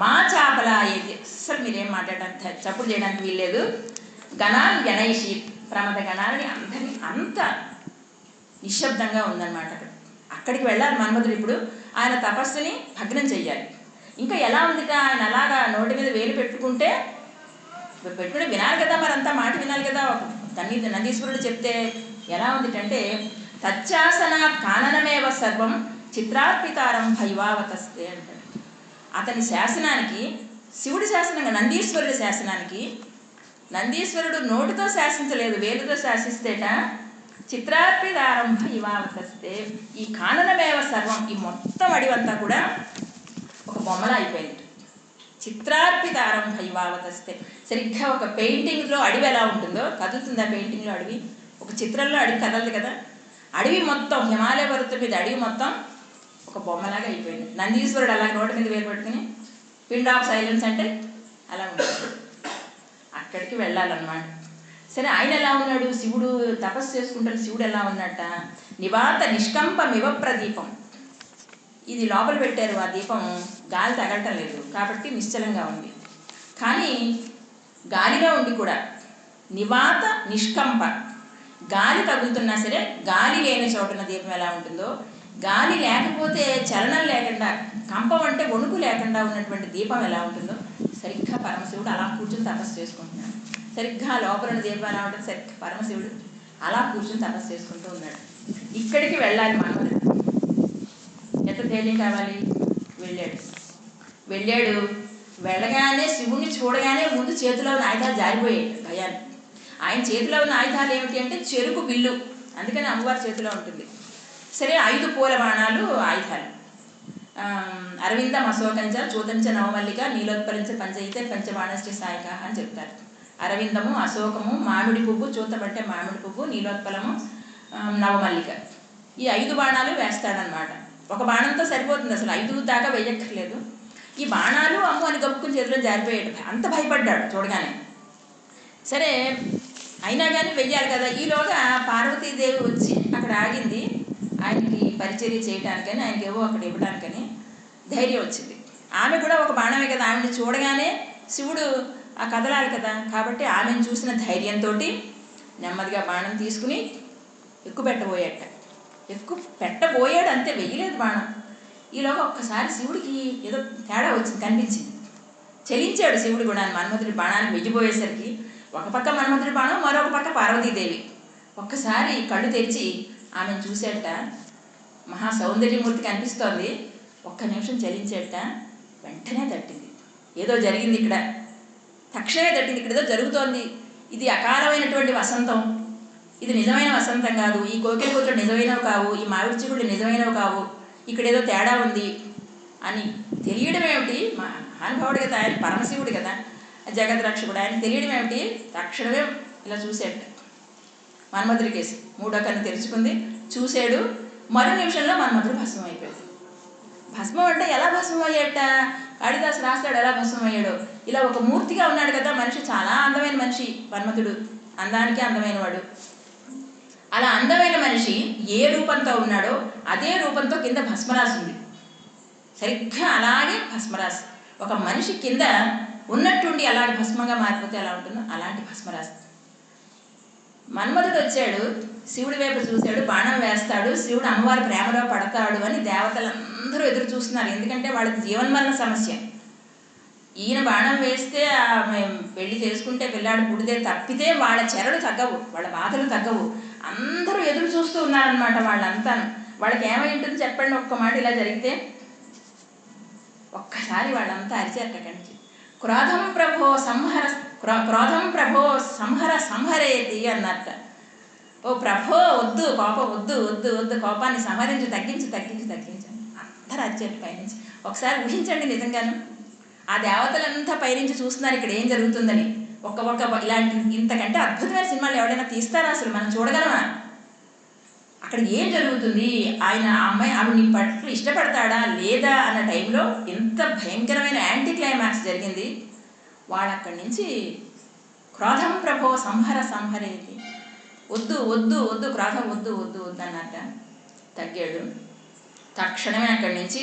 మా చాపల ఏది, అస్సలు మీరేం మాట్లాడడానికి చప్పుడు చేయడానికి వీల్లేదు. గణాలు గణైషి, ప్రమద గణాలని అందరినీ, అంత నిశ్శబ్దంగా ఉందన్నమాట. అక్కడికి వెళ్ళాలి మన్మధుడు. ఇప్పుడు ఆయన తపస్సుని భగ్నం చెయ్యాలి. ఇంకా ఎలా ఉందిట, ఆయన అలాగా నోటి మీద వేలు పెట్టుకుంటే వినాలి కదా, మరంతా మాట వినాలి కదా. నందీశ్వరుడు చెప్తే ఎలా ఉందిటంటే, తచ్చాసన కాననమేవ సర్వం చిత్రార్పితారం భైవావతస్తే అంటాడు. అతని శాసనానికి, శివుడి శాసనంగా నందీశ్వరుడి శాసనానికి, నందీశ్వరుడు నోటితో శాసించలేదు, వేలుతో శాసిస్తేట చిత్రార్పితారంభ ఇవావతస్తే. ఈ కాననమేవ సర్వం, ఈ మొత్తం అడివంతా కూడా ఒక బొమ్మలా అయిపోయింది. చిత్రార్పితారంభ ఇవావతస్తే. సరిగ్గా ఒక పెయింటింగ్లో అడవి ఎలా ఉంటుందో, కదులుతుంది ఆ పెయింటింగ్లో అడవి, ఒక చిత్రంలో అడవి కదలదు కదా, అడవి మొత్తం, హిమాలయ పర్వతం మీద అడవి మొత్తం ఒక బొమ్మలాగా అయిపోయింది. నందీశ్వరుడు అలా నోటి మీద వేలు పెట్టుకుని పిండ్ ఆఫ్ సైలెన్స్ అంటే అలా ఉంటుంది. అక్కడికి వెళ్ళాలన్నమాట. సరే, ఆయన ఎలా ఉన్నాడు, శివుడు తపస్సు చేసుకుంటాడు, శివుడు ఎలా ఉన్నట్ట, నివాత నిష్కంపమివ ప్రదీపం. ఇది లోపల పెట్టారు, ఆ దీపం గాలి తగలటం లేదు కాబట్టి నిశ్చలంగా ఉంది. కానీ గాలిలో ఉండి కూడా నివాత నిష్కంప, గాలి తగులుతున్నా సరే గాలి లేని చోటున దీపం ఎలా ఉంటుందో, గాలి లేకపోతే చలనం లేకుండా, కంపం అంటే వణుకు లేకుండా ఉన్నటువంటి దీపం ఎలా ఉంటుందో సరిగ్గా పరమశివుడు అలా కూర్చుని తపస్సు చేసుకుంటున్నాడు. సరిగ్గా లోపల దీపం ఎలా ఉంటుంది, సరిగ్గా పరమశివుడు అలా కూర్చుని తపస్సు చేసుకుంటూ ఉన్నాడు. ఇక్కడికి వెళ్ళాలి మన్మధుడు. ఎంత ధైర్యం కావాలి? వెళ్ళాడు. వెళ్ళగానే శివుణ్ణి చూడగానే ముందు చేతిలో ఉన్న ఆయుధాలు జారిపోయాయి భయాన్ని. ఆయన చేతిలో ఉన్న ఆయుధాలు ఏమిటి అంటే చెరుకు బిల్లు, అందుకని అమ్మవారి చేతిలో ఉంటుంది. సరే 5 పూల బాణాలు ఆయుధాలు. అరవిందం అశోకంచ చూతంచ నవమల్లిక నీలోత్పలించ పంచయితే పంచబాణశ్రీ సాయక అని చెప్తారు. అరవిందము, అశోకము, మామిడి పువ్వు, చూతపట్టే మామిడి పువ్వు, నీలోత్పలము, నవమల్లిక, ఈ 5 బాణాలు వేస్తాడనమాట. ఒక బాణంతో సరిపోతుంది, అసలు 5 దాకా వేయక్కర్లేదు. ఈ బాణాలు అమ్ము అని గప్పుకుని చేతిలో జారిపోయాడు. అంత భయపడ్డాడు చూడగానే. సరే అయినా కానీ వెయ్యాలి కదా. ఈలోగా పార్వతీదేవి వచ్చి అక్కడ ఆగింది, ఆయనకి పరిచర్య చేయడానికని, ఆయనకి ఏవో అక్కడ ఇవ్వడానికని. ధైర్యం వచ్చింది. ఆమె కూడా ఒక బాణమే కదా, ఆమెను చూడగానే శివుడు ఆ కదలాలి కదా, కాబట్టి ఆమెను చూసిన ధైర్యంతో నెమ్మదిగా బాణం తీసుకుని పెట్టబోయాడు అంతే, వెయ్యలేదు బాణం. ఈలోగా ఒక్కసారి శివుడికి ఏదో తేడా వచ్చింది, కనిపించింది. చలించాడు శివుడు కూడా. మన్మధుడి బాణానికి వెయ్యిపోయేసరికి ఒక పక్క మన్మధుడి బాణం, మరొక పక్క పార్వతీదేవి. ఒక్కసారి కళ్ళు తెరిచి ఆమెను చూసేట, మహా సౌందర్యమూర్తి కనిపిస్తోంది. ఒక్క నిమిషం చలించేట, వెంటనే తట్టింది. ఏదో జరిగింది ఇక్కడ, తక్షణమే తట్టింది. ఇక్కడ ఏదో జరుగుతోంది. ఇది అకాలమైనటువంటి వసంతం, ఇది నిజమైన వసంతం కాదు. ఈ కోకిల కూతురు నిజమైనవి కావు, ఈ మామిడి చిగుళ్ళు నిజమైనవి కావు, ఇక్కడ ఏదో తేడా ఉంది అని తెలియడం ఏమిటి? మా మహానుభావుడు కదా ఆయన, పరమశివుడు కదా, జగద్రక్షకుడు, ఆయన తెలియడం ఏమిటి? తక్షణమే ఇలా చూసేట మన్మధుడి కేసు. 3వ కన్ను తెరుచుకుంది, చూశాడు. మరో నిమిషంలో మన్మధుడు భస్మం అయిపోయాడు. భస్మం అంటే ఎలా భస్మం అయ్యాట? కాళిదాసు రాస్తాడు ఎలా భస్మం అయ్యాడో. ఇలా ఒక మూర్తిగా ఉన్నాడు కదా మనిషి, చాలా అందమైన మనిషి మన్మధుడు, అందానికి అందమైన వాడు. అలా అందమైన మనిషి ఏ రూపంతో ఉన్నాడో అదే రూపంతో కింద భస్మరాశి ఉంది. సరిగ్గా అలాగే భస్మరాశి, ఒక మనిషి కింద ఉన్నట్టుండి అలాంటి భస్మంగా మారిపోతే ఎలా ఉంటుందో అలాంటి భస్మరాశి. మన్మధుడు వచ్చాడు, శివుడి వైపు చూశాడు, బాణం వేస్తాడు, శివుడు అమ్మవారి ప్రేమలో పడతాడు అని దేవతలందరూ ఎదురు చూస్తున్నారు. ఎందుకంటే వాళ్ళకి జీవన్మరణ సమస్య. ఈయన బాణం వేస్తే పెళ్లి చేసుకుంటే పిల్లాడు పుడితే తప్పితే వాళ్ళ చెరలు తగ్గవు, వాళ్ళ బాధలు తగ్గవు. అందరూ ఎదురు చూస్తూ ఉన్నారనమాట వాళ్ళంతాను. వాళ్ళకి ఏమై ఉంటుంది చెప్పండి ఒక్క మాట ఇలా జరిగితే? ఒక్కసారి వాళ్ళంతా అరిచారట కంచి, క్రోధం ప్రభో సంహరేది అన్నట్ట. ఓ ప్రభో వద్దు, కోపం వద్దు వద్దు వద్దు, కోపాన్ని సంహరించి తగ్గించు అందరూ అరిచారు పైనుంచి. ఒకసారి ఊహించండి, నిజంగాను ఆ దేవతలంతా పైనుంచి చూస్తున్నారు ఇక్కడ ఏం జరుగుతుందని. ఇలాంటి ఇంతకంటే అద్భుతమైన సినిమాలు ఎవరైనా తీస్తారా? అసలు మనం చూడగలమా? అక్కడ ఏం జరుగుతుంది, ఆయన ఆ అమ్మాయి ఆవిడ పట్ల ఇష్టపడతాడా లేదా అన్న టైంలో ఎంత భయంకరమైన యాంటీ క్లైమాక్స్ జరిగింది. వాళ్ళు అక్కడి నుంచి క్రోధం ప్రభో సంహరేది, వద్దు వద్దు వద్దు, క్రోధం వద్దు వద్దు వద్దు అన్నట్ట. తగ్గాడు. తక్షణమే అక్కడి నుంచి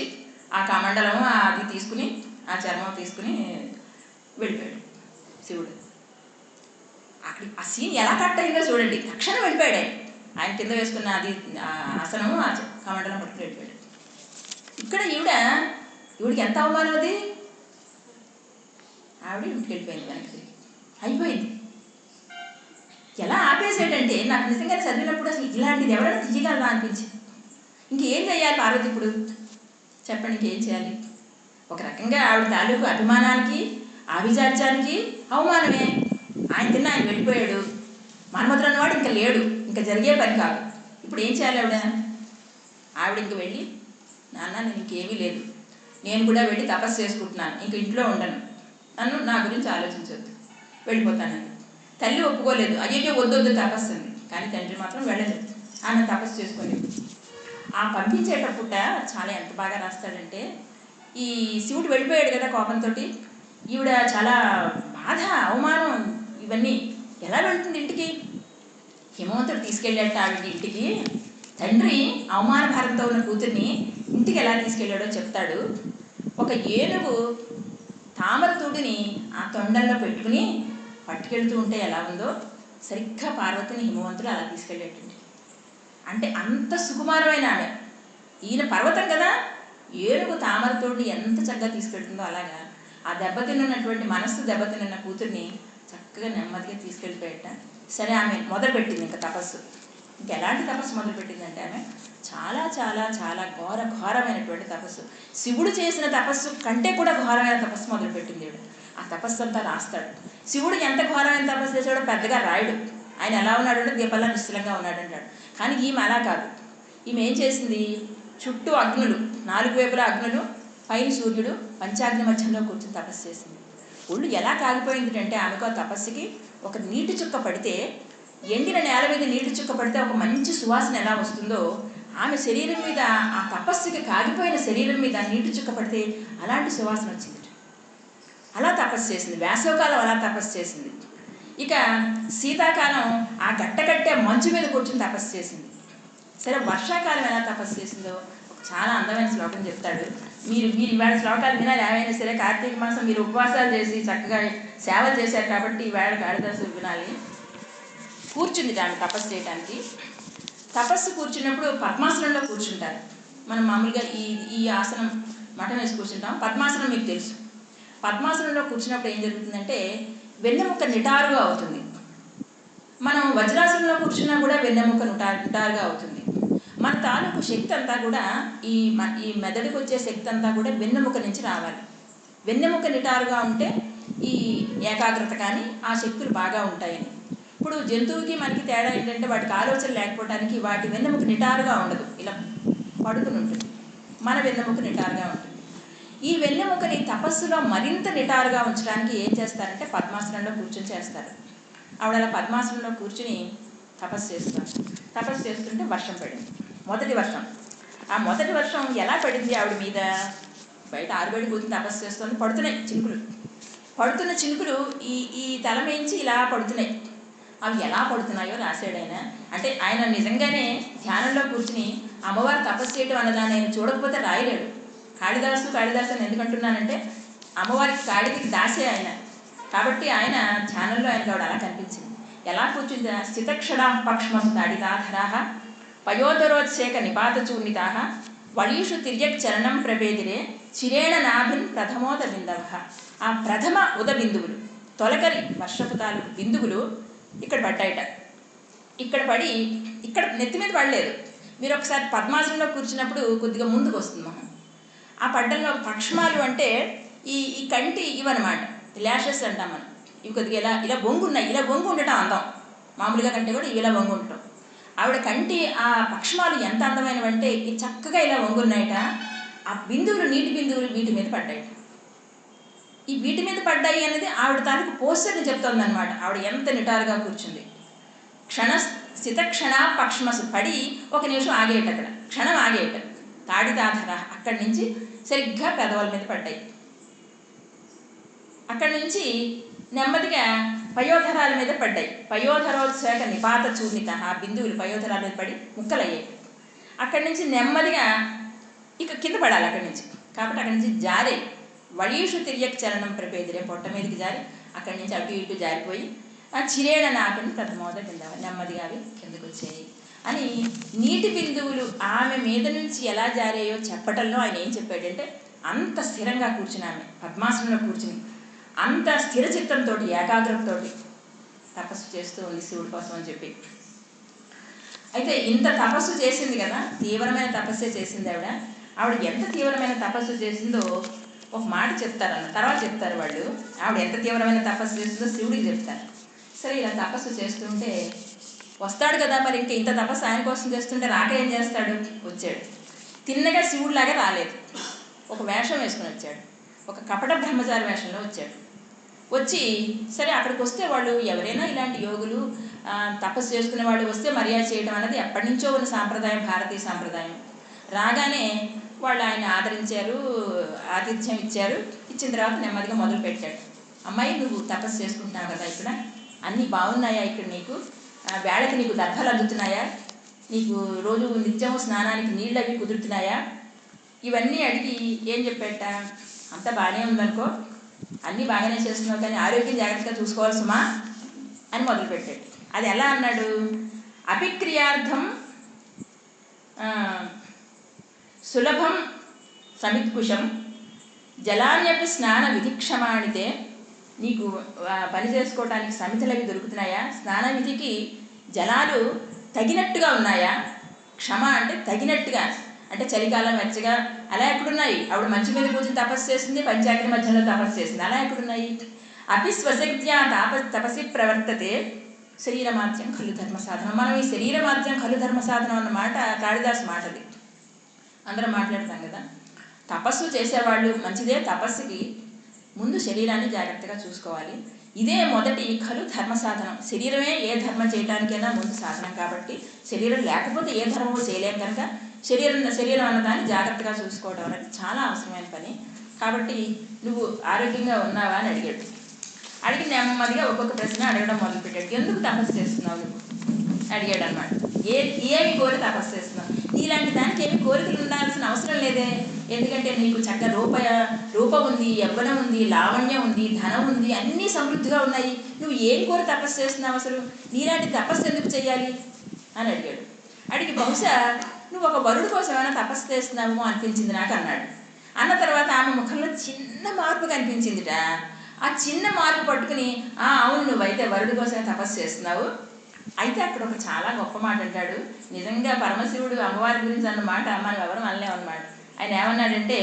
ఆ కమండలము అది తీసుకుని, ఆ చర్మం తీసుకుని వెళ్ళిపోయాడు శివుడు. అక్కడ ఆ సీన్ ఎలా కట్ అయిందో చూడండి. తక్షణం వెళ్ళిపోయాడు. ఆయన కింద వేసుకున్న అది ఆసనము, ఆ కమండలం పట్టుకుని వెళ్ళిపోయాడు. ఇక్కడ ఈవిడికి ఎంత అవమానం అది. ఆవిడ ఇంటికి వెళ్ళిపోయింది, వెనక్కి తిరిగి అయిపోయింది. ఎలా ఆపేసాడంటే నాకు నిజంగానే చదివినప్పుడు అసలు ఇలాంటిది ఎవరైనా తీయగలరా అనిపించింది. ఇంకేం చేయాలి పార్వతి ఇప్పుడు చెప్పండి, ఇంకేం చేయాలి? ఒక రకంగా ఆవిడ తాలూకు అభిమానానికి, ఆభిజాత్యానికి అవమానమే. ఆయన తిన్న ఆయన వెళ్ళిపోయాడు. మన్మధుడు అన్నవాడు ఇంకా లేడు, ఇంకా జరిగే పని కాదు. ఇప్పుడు ఏం చేయాలి? ఆవిడ ఇంక వెళ్ళి, నాన్న నేను ఇంకేమీ లేదు, నేను కూడా వెళ్ళి తపస్సు చేసుకుంటున్నాను, ఇంక ఇంట్లో ఉండను, నన్ను నా గురించి ఆలోచించవద్దు, వెళ్ళిపోతానని. తల్లి ఒప్పుకోలేదు, అయ్యో వద్దొద్దు తపస్సు అంది. కానీ తండ్రి మాత్రం వెళ్ళలేదు, ఆమె తపస్సు చేసుకోలేదు. ఆ పంపించేటప్పుట చాలా ఎంత బాగా రాస్తాడంటే, ఈ శివుడు వెళ్ళిపోయాడు కదా కోపంతో, ఈవిడ చాలా బాధ, అవమానం, ఇవన్నీ ఎలా వెళ్తుంది ఇంటికి? హిమవంతుడు తీసుకెళ్ళాట ఆవిడ ఇంటికి. తండ్రి అవమాన భారంతో ఉన్న కూతుర్ని ఇంటికి ఎలా తీసుకెళ్ళాడో చెప్తాడు. ఒక ఏనుగు తామర తూడిని ఆ తొండంలో పెట్టుకుని పట్టుకెళ్తూ ఉంటే ఎలా ఉందో సరిగ్గా పార్వతిని హిమవంతుడు అలా తీసుకెళ్ళేటండి. అంటే అంత సుకుమారమైన ఆమె. ఈయన పర్వతం కదా, ఏనుగు తామర తోడిని ఎంత చక్కగా తీసుకెళ్తుందో అలాగా ఆ దెబ్బతిన్నటువంటి మనస్సు దెబ్బతిన్న కూతుర్ని చక్కగా నెమ్మదిగా తీసుకెళ్ళిపోయేట. సరే, ఆమె మొదలుపెట్టింది ఇంకా తపస్సు. ఇంకెలాంటి తపస్సు మొదలుపెట్టిందంటే ఆమె చాలా చాలా చాలా ఘోరమైనటువంటి తపస్సు. శివుడు చేసిన తపస్సు కంటే కూడా ఘోరమైన తపస్సు మొదలుపెట్టింది ఈవిడ. ఆ తపస్సు అంతా రాస్తాడు. శివుడు ఎంత ఘోరమైన తపస్సు చేసాడో పెద్దగా రాయడు. ఆయన ఎలా ఉన్నాడు అంటే దీపల్లా నిశ్చలంగా ఉన్నాడు అంటాడు. కానీ ఈమె అలా కాదు. ఈమె ఏం చేసింది, చుట్టూ అగ్నులు, 4 వైపులా అగ్నులు, పైన సూర్యుడు, పంచాగ్ని మధ్యంలో కూర్చొని తపస్సు చేసింది. ఒళ్ళు ఎలా కాలిపోయింది అంటే ఆమెకు ఆ తపస్సుకి ఒక నీటి చుక్క పడితే, ఎండిన నేల మీద నీటి చుక్క పడితే ఒక మంచి సువాసన ఎలా వస్తుందో, ఆమె శరీరం మీద ఆ తపస్సుకి కాగిపోయిన శరీరం మీద నీటి చుక్క పడితే అలాంటి సువాసన వచ్చింది. అలా తపస్సు చేసింది. వేసవకాలం అలా తపస్సు చేసింది. ఇక శీతాకాలం ఆ గట్టగట్టే మంచు మీద కూర్చొని తపస్సు చేసింది. సరే, వర్షాకాలం ఎలా తపస్సు చేసిందో ఒక చాలా అందమైన శ్లోకం చెప్తాడు. మీరు ఈవేళ శ్లోకాలు వినాలి. ఏమైనా సరే కార్తీక మాసం మీరు ఉపవాసాలు చేసి చక్కగా సేవలు చేశారు కాబట్టి ఈవేళ కాళిదాసు వినాలి. కూర్చుంది ఆమె తపస్సు చేయడానికి. తపస్సు కూర్చున్నప్పుడు పద్మాసనంలో కూర్చుంటారు. మనం మామూలుగా ఈ ఆసనం మఠం వేసి కూర్చుంటాం. పద్మాసనం మీకు తెలుసు. పద్మాసనంలో కూర్చున్నప్పుడు ఏం జరుగుతుందంటే వెన్నెముక నిటారుగా అవుతుంది. మనం వజ్రాసనంలో కూర్చున్నా కూడా వెన్నెముక నిటారుగా అవుతుంది. మన తాలూకు శక్తి అంతా కూడా ఈ మెదడుకు వచ్చే శక్తి అంతా కూడా వెన్నెముక నుంచి రావాలి. వెన్నెముక నిటారుగా ఉంటే ఈ ఏకాగ్రత కానీ ఆ శక్తులు బాగా ఉంటాయని. ఇప్పుడు జంతువుకి మనకి తేడా ఏంటంటే వాటికి ఆలోచన లేకపోవడానికి వాటి వెన్నెముక నిటారుగా ఉండదు, ఇలా పడుకుని ఉంటుంది. మన వెన్నెముక నిటారుగా ఉంటుంది. ఈ వెన్నెముకని తపస్సులో మరింత నిటారుగా ఉంచడానికి ఏం చేస్తారంటే పద్మాసనంలో కూర్చొని చేస్తారు. ఆవిడ అలా పద్మాసనంలో కూర్చుని తపస్సు చేస్తారు. తపస్సు చేస్తుంటే వర్షం పడింది. మొదటి వర్షం. ఆ మొదటి వర్షం ఎలా పడింది ఆవిడ మీద? బయట ఆరుబయట కూర్చుని తపస్సు చేస్తుంది. పడుతున్నాయి చినుకులు. పడుతున్న చినుకులు ఈ తల మేంచి ఇలా పడుతున్నాయి. అవి ఎలా పడుతున్నాయో రాశాడు ఆయన. అంటే ఆయన నిజంగానే ధ్యానంలో కూర్చుని అమ్మవారు తపస్సు చేయటం అన్నదాన్ని ఆయన చూడకపోతే రాయలేడు. కాళిదాసు అని ఎందుకంటున్నానంటే అమ్మవారికి కాళికి దాసే ఆయన కాబట్టి ఆయన ధ్యానంలో ఆయనకు ఆవిడ అలా కనిపించింది. ఎలా కూర్చుందా? స్థితక్షణా పక్ష్మం తాడితాధరాహ పయోధరోత్సేక నిపాత చూర్ణితాహ వళీషు తిర్యక్ చరణం ప్రవేదిరే చిరేణ నాభిన్ ప్రథమోద బిందవ. ఆ ప్రథమ ఉద బిందువులు, తొలకరి వర్షపుతాలు బిందువులు ఇక్కడ పడ్డాయట. ఇక్కడ పడి ఇక్కడ నెత్తి మీద పడలేదు. మీరు ఒకసారి పద్మాసనంలో కూర్చున్నప్పుడు కొద్దిగా ముందుకు వస్తుంది మొహం. ఆ పడ్డంలో పక్ష్మాలు అంటే ఈ కంటి ఇవన్నమాట, ల్యాషెస్ అంటాం మనం. ఇవి కొద్దిగా ఇలా వంగున్నాయి. ఇలా వంగు ఉండటం అందం. మామూలుగా కంటే కూడా ఇవి ఇలా వంగు ఉండటం. ఆవిడ కంటి ఆ పక్ష్మాలు ఎంత అందమైనవంటే చక్కగా ఇలా వంగున్నాయట. ఆ బిందువులు, నీటి బిందువులు వీటి మీద పడ్డాయట. ఈ వీటి మీద పడ్డాయి అనేది ఆవిడ తాలూకు పోస్టర్ని చెప్తోంది అనమాట. ఆవిడ ఎంత నిటారుగా కూర్చుంది. స్థితక్షణ పక్ష్మసు పడి ఒక నిమిషం ఆగేయట. అక్కడ క్షణం ఆగేయట. తాడితాధర అక్కడి నుంచి సరిగ్గా పెదవుల మీద పడ్డాయి. అక్కడి నుంచి నెమ్మదిగా పయోధరాల మీద పడ్డాయి. పయోధరోత్సేక నిపాత చూర్ణిత. ఆ బిందువులు పయోధరాల మీద పడి ముక్కలయ్యాయి. అక్కడి నుంచి నెమ్మదిగా ఇక కింద పడాలి అక్కడి నుంచి. కాబట్టి అక్కడి నుంచి జారే వళీషు తిర్యక్ చరణం ప్రపేదిరే, పొట్ట మీదకి జారి అక్కడి నుంచి అటు ఇటు జారిపోయి ఆ చిరేణ నాపిని ప్రథమోద బిందవ, నెమ్మదిగా అవి కిందకు వచ్చాయి అని నీటి బిందువులు ఆమె మీద నుంచి ఎలా జారాయో చెప్పటంలో ఆయన ఏం చెప్పాడంటే అంత స్థిరంగా కూర్చుని ఆమె పద్మాసనంలో కూర్చుని అంత స్థిర చిత్తంతో ఏకాగ్రతతో తపస్సు చేస్తూ ఉంది శివుడి కోసం అని చెప్పి. అయితే ఇంత తపస్సు చేసింది కదా, తీవ్రమైన తపస్సే చేసింది ఆవిడ. ఆవిడ ఎంత తీవ్రమైన తపస్సు చేసిందో ఒక మాట చెప్తారన్న, తర్వాత చెప్తారు వాళ్ళు. ఆవిడ ఎంత తీవ్రమైన తపస్సు చేసిందో శివుడికి చెప్తారు. సరే, ఇలా తపస్సు చేస్తుంటే వస్తాడు కదా, మరి ఇంకా ఇంత తపస్సు ఆయన కోసం చేస్తుంటే రాక ఏం చేస్తాడు? వచ్చాడు. తిన్నగా శివుడిలాగా రాలేదు, ఒక వేషం వేసుకుని వచ్చాడు. ఒక కపట బ్రహ్మచారి వేషంలో వచ్చాడు. వచ్చి సరే అక్కడికి వస్తే వాళ్ళు ఎవరైనా ఇలాంటి యోగులు తపస్సు చేసుకునే వాళ్ళు వస్తే మర్యాద చేయడం అనేది ఎప్పటి నుంచో ఉన్న సాంప్రదాయం, భారతీయ సాంప్రదాయం. రాగానే వాళ్ళు ఆయన ఆదరించారు, ఆతిథ్యం ఇచ్చారు. ఇచ్చిన తర్వాత నెమ్మదిగా మొదలు పెట్టాడు. అమ్మాయి, నువ్వు తపస్సు చేసుకుంటున్నావు కదా, ఇక్కడ అన్నీ బాగున్నాయా? ఇక్కడ నీకు వేళకి నీకు దర్భలు అందుతున్నాయా? నీకు రోజు నిత్యం స్నానానికి నీళ్ళు అవి కుదురుతున్నాయా? ఇవన్నీ అడిగి ఏం చెప్పేట, అంత బాగానే ఉందనుకో, అన్నీ బాగానే చేస్తున్నావు, కానీ ఆరోగ్యం జాగ్రత్తగా చూసుకోవాల్సమా అని మొదలుపెట్టాడు. అది ఎలా అన్నాడు? అభిక్రియార్థం సులభం సమిత్కుశం జలాన్యపి స్నాన విధిక్షమాణితే. నీకు పని చేసుకోవడానికి సమితులు అవి దొరుకుతున్నాయా? స్నాన విధికి జలాలు తగినట్టుగా ఉన్నాయా? క్షమ అంటే తగినట్టుగా, అంటే చలికాలం వెచ్చగా అలా ఎక్కడున్నాయి? ఆవిడ మంచి మీద కూర్చొని తపస్సు చేసింది, పంచాగ్ని మధ్యలో తపస్సు చేసింది, అలా ఎక్కడున్నాయి? అపి స్వశక్త్యా తపసి ప్రవర్తతే శరీరమాద్యం ఖలు ధర్మ సాధనం. మనం ఈ శరీరమాద్యం ఖలు ధర్మ సాధనం అన్నమాట కాళిదాసు మాటది, అందరం మాట్లాడతాం కదా. తపస్సు చేసేవాళ్ళు మంచిదే, తపస్సుకి ముందు శరీరాన్ని జాగ్రత్తగా చూసుకోవాలి. ఇదే మొదటి ఖలు ధర్మ సాధనం. శరీరమే ఏ ధర్మం చేయడానికైనా ముందు సాధనం కాబట్టి, శరీరం లేకపోతే ఏ ధర్మము చేయలేం కనుక శరీరం అన్నదాన్ని జాగ్రత్తగా చూసుకోవడం అనేది చాలా అవసరమైన పని. కాబట్టి నువ్వు ఆరోగ్యంగా ఉన్నావా అని అడిగాడు. అడిగి నెమ్మదిగా ఒక్కొక్క ప్రశ్న అడగడం మొదలుపెట్టాడు. ఎందుకు తపస్సు చేస్తున్నావు నువ్వు అడిగాడు అనమాట. ఏమి కోరి తపస్సు చేస్తున్నావు? నీలాంటి దానికి ఏమి కోరికలు ఉండాల్సిన అవసరం లేదే, ఎందుకంటే నీకు చక్కగా రూపం ఉంది, యవ్వనం ఉంది, లావణ్యం ఉంది, ధనం ఉంది, అన్నీ సమృద్ధిగా ఉన్నాయి. నువ్వు ఏం కోరి తపస్సు చేస్తున్నావు? అసలు నీలాంటి తపస్సు ఎందుకు చేయాలి అని అడిగాడు. అడిగి బహుశా నువ్వు ఒక వరుడు కోసం ఏమైనా తపస్సు చేస్తున్నావు అనిపించింది నాకు అన్నాడు. అన్న తర్వాత ఆమె ముఖంలో చిన్న మార్పు కనిపించిందిట. ఆ చిన్న మార్పు పట్టుకుని, అవును నువ్వైతే వరుడు కోసమే తపస్సు చేస్తున్నావు. అయితే అక్కడ ఒక చాలా గొప్ప మాట అంటాడు. నిజంగా పరమశివుడు అమ్మవారి గురించి అన్నమాట మనం ఎవరు అనలేమన్నమాట. ఆయన ఏమన్నాడంటే,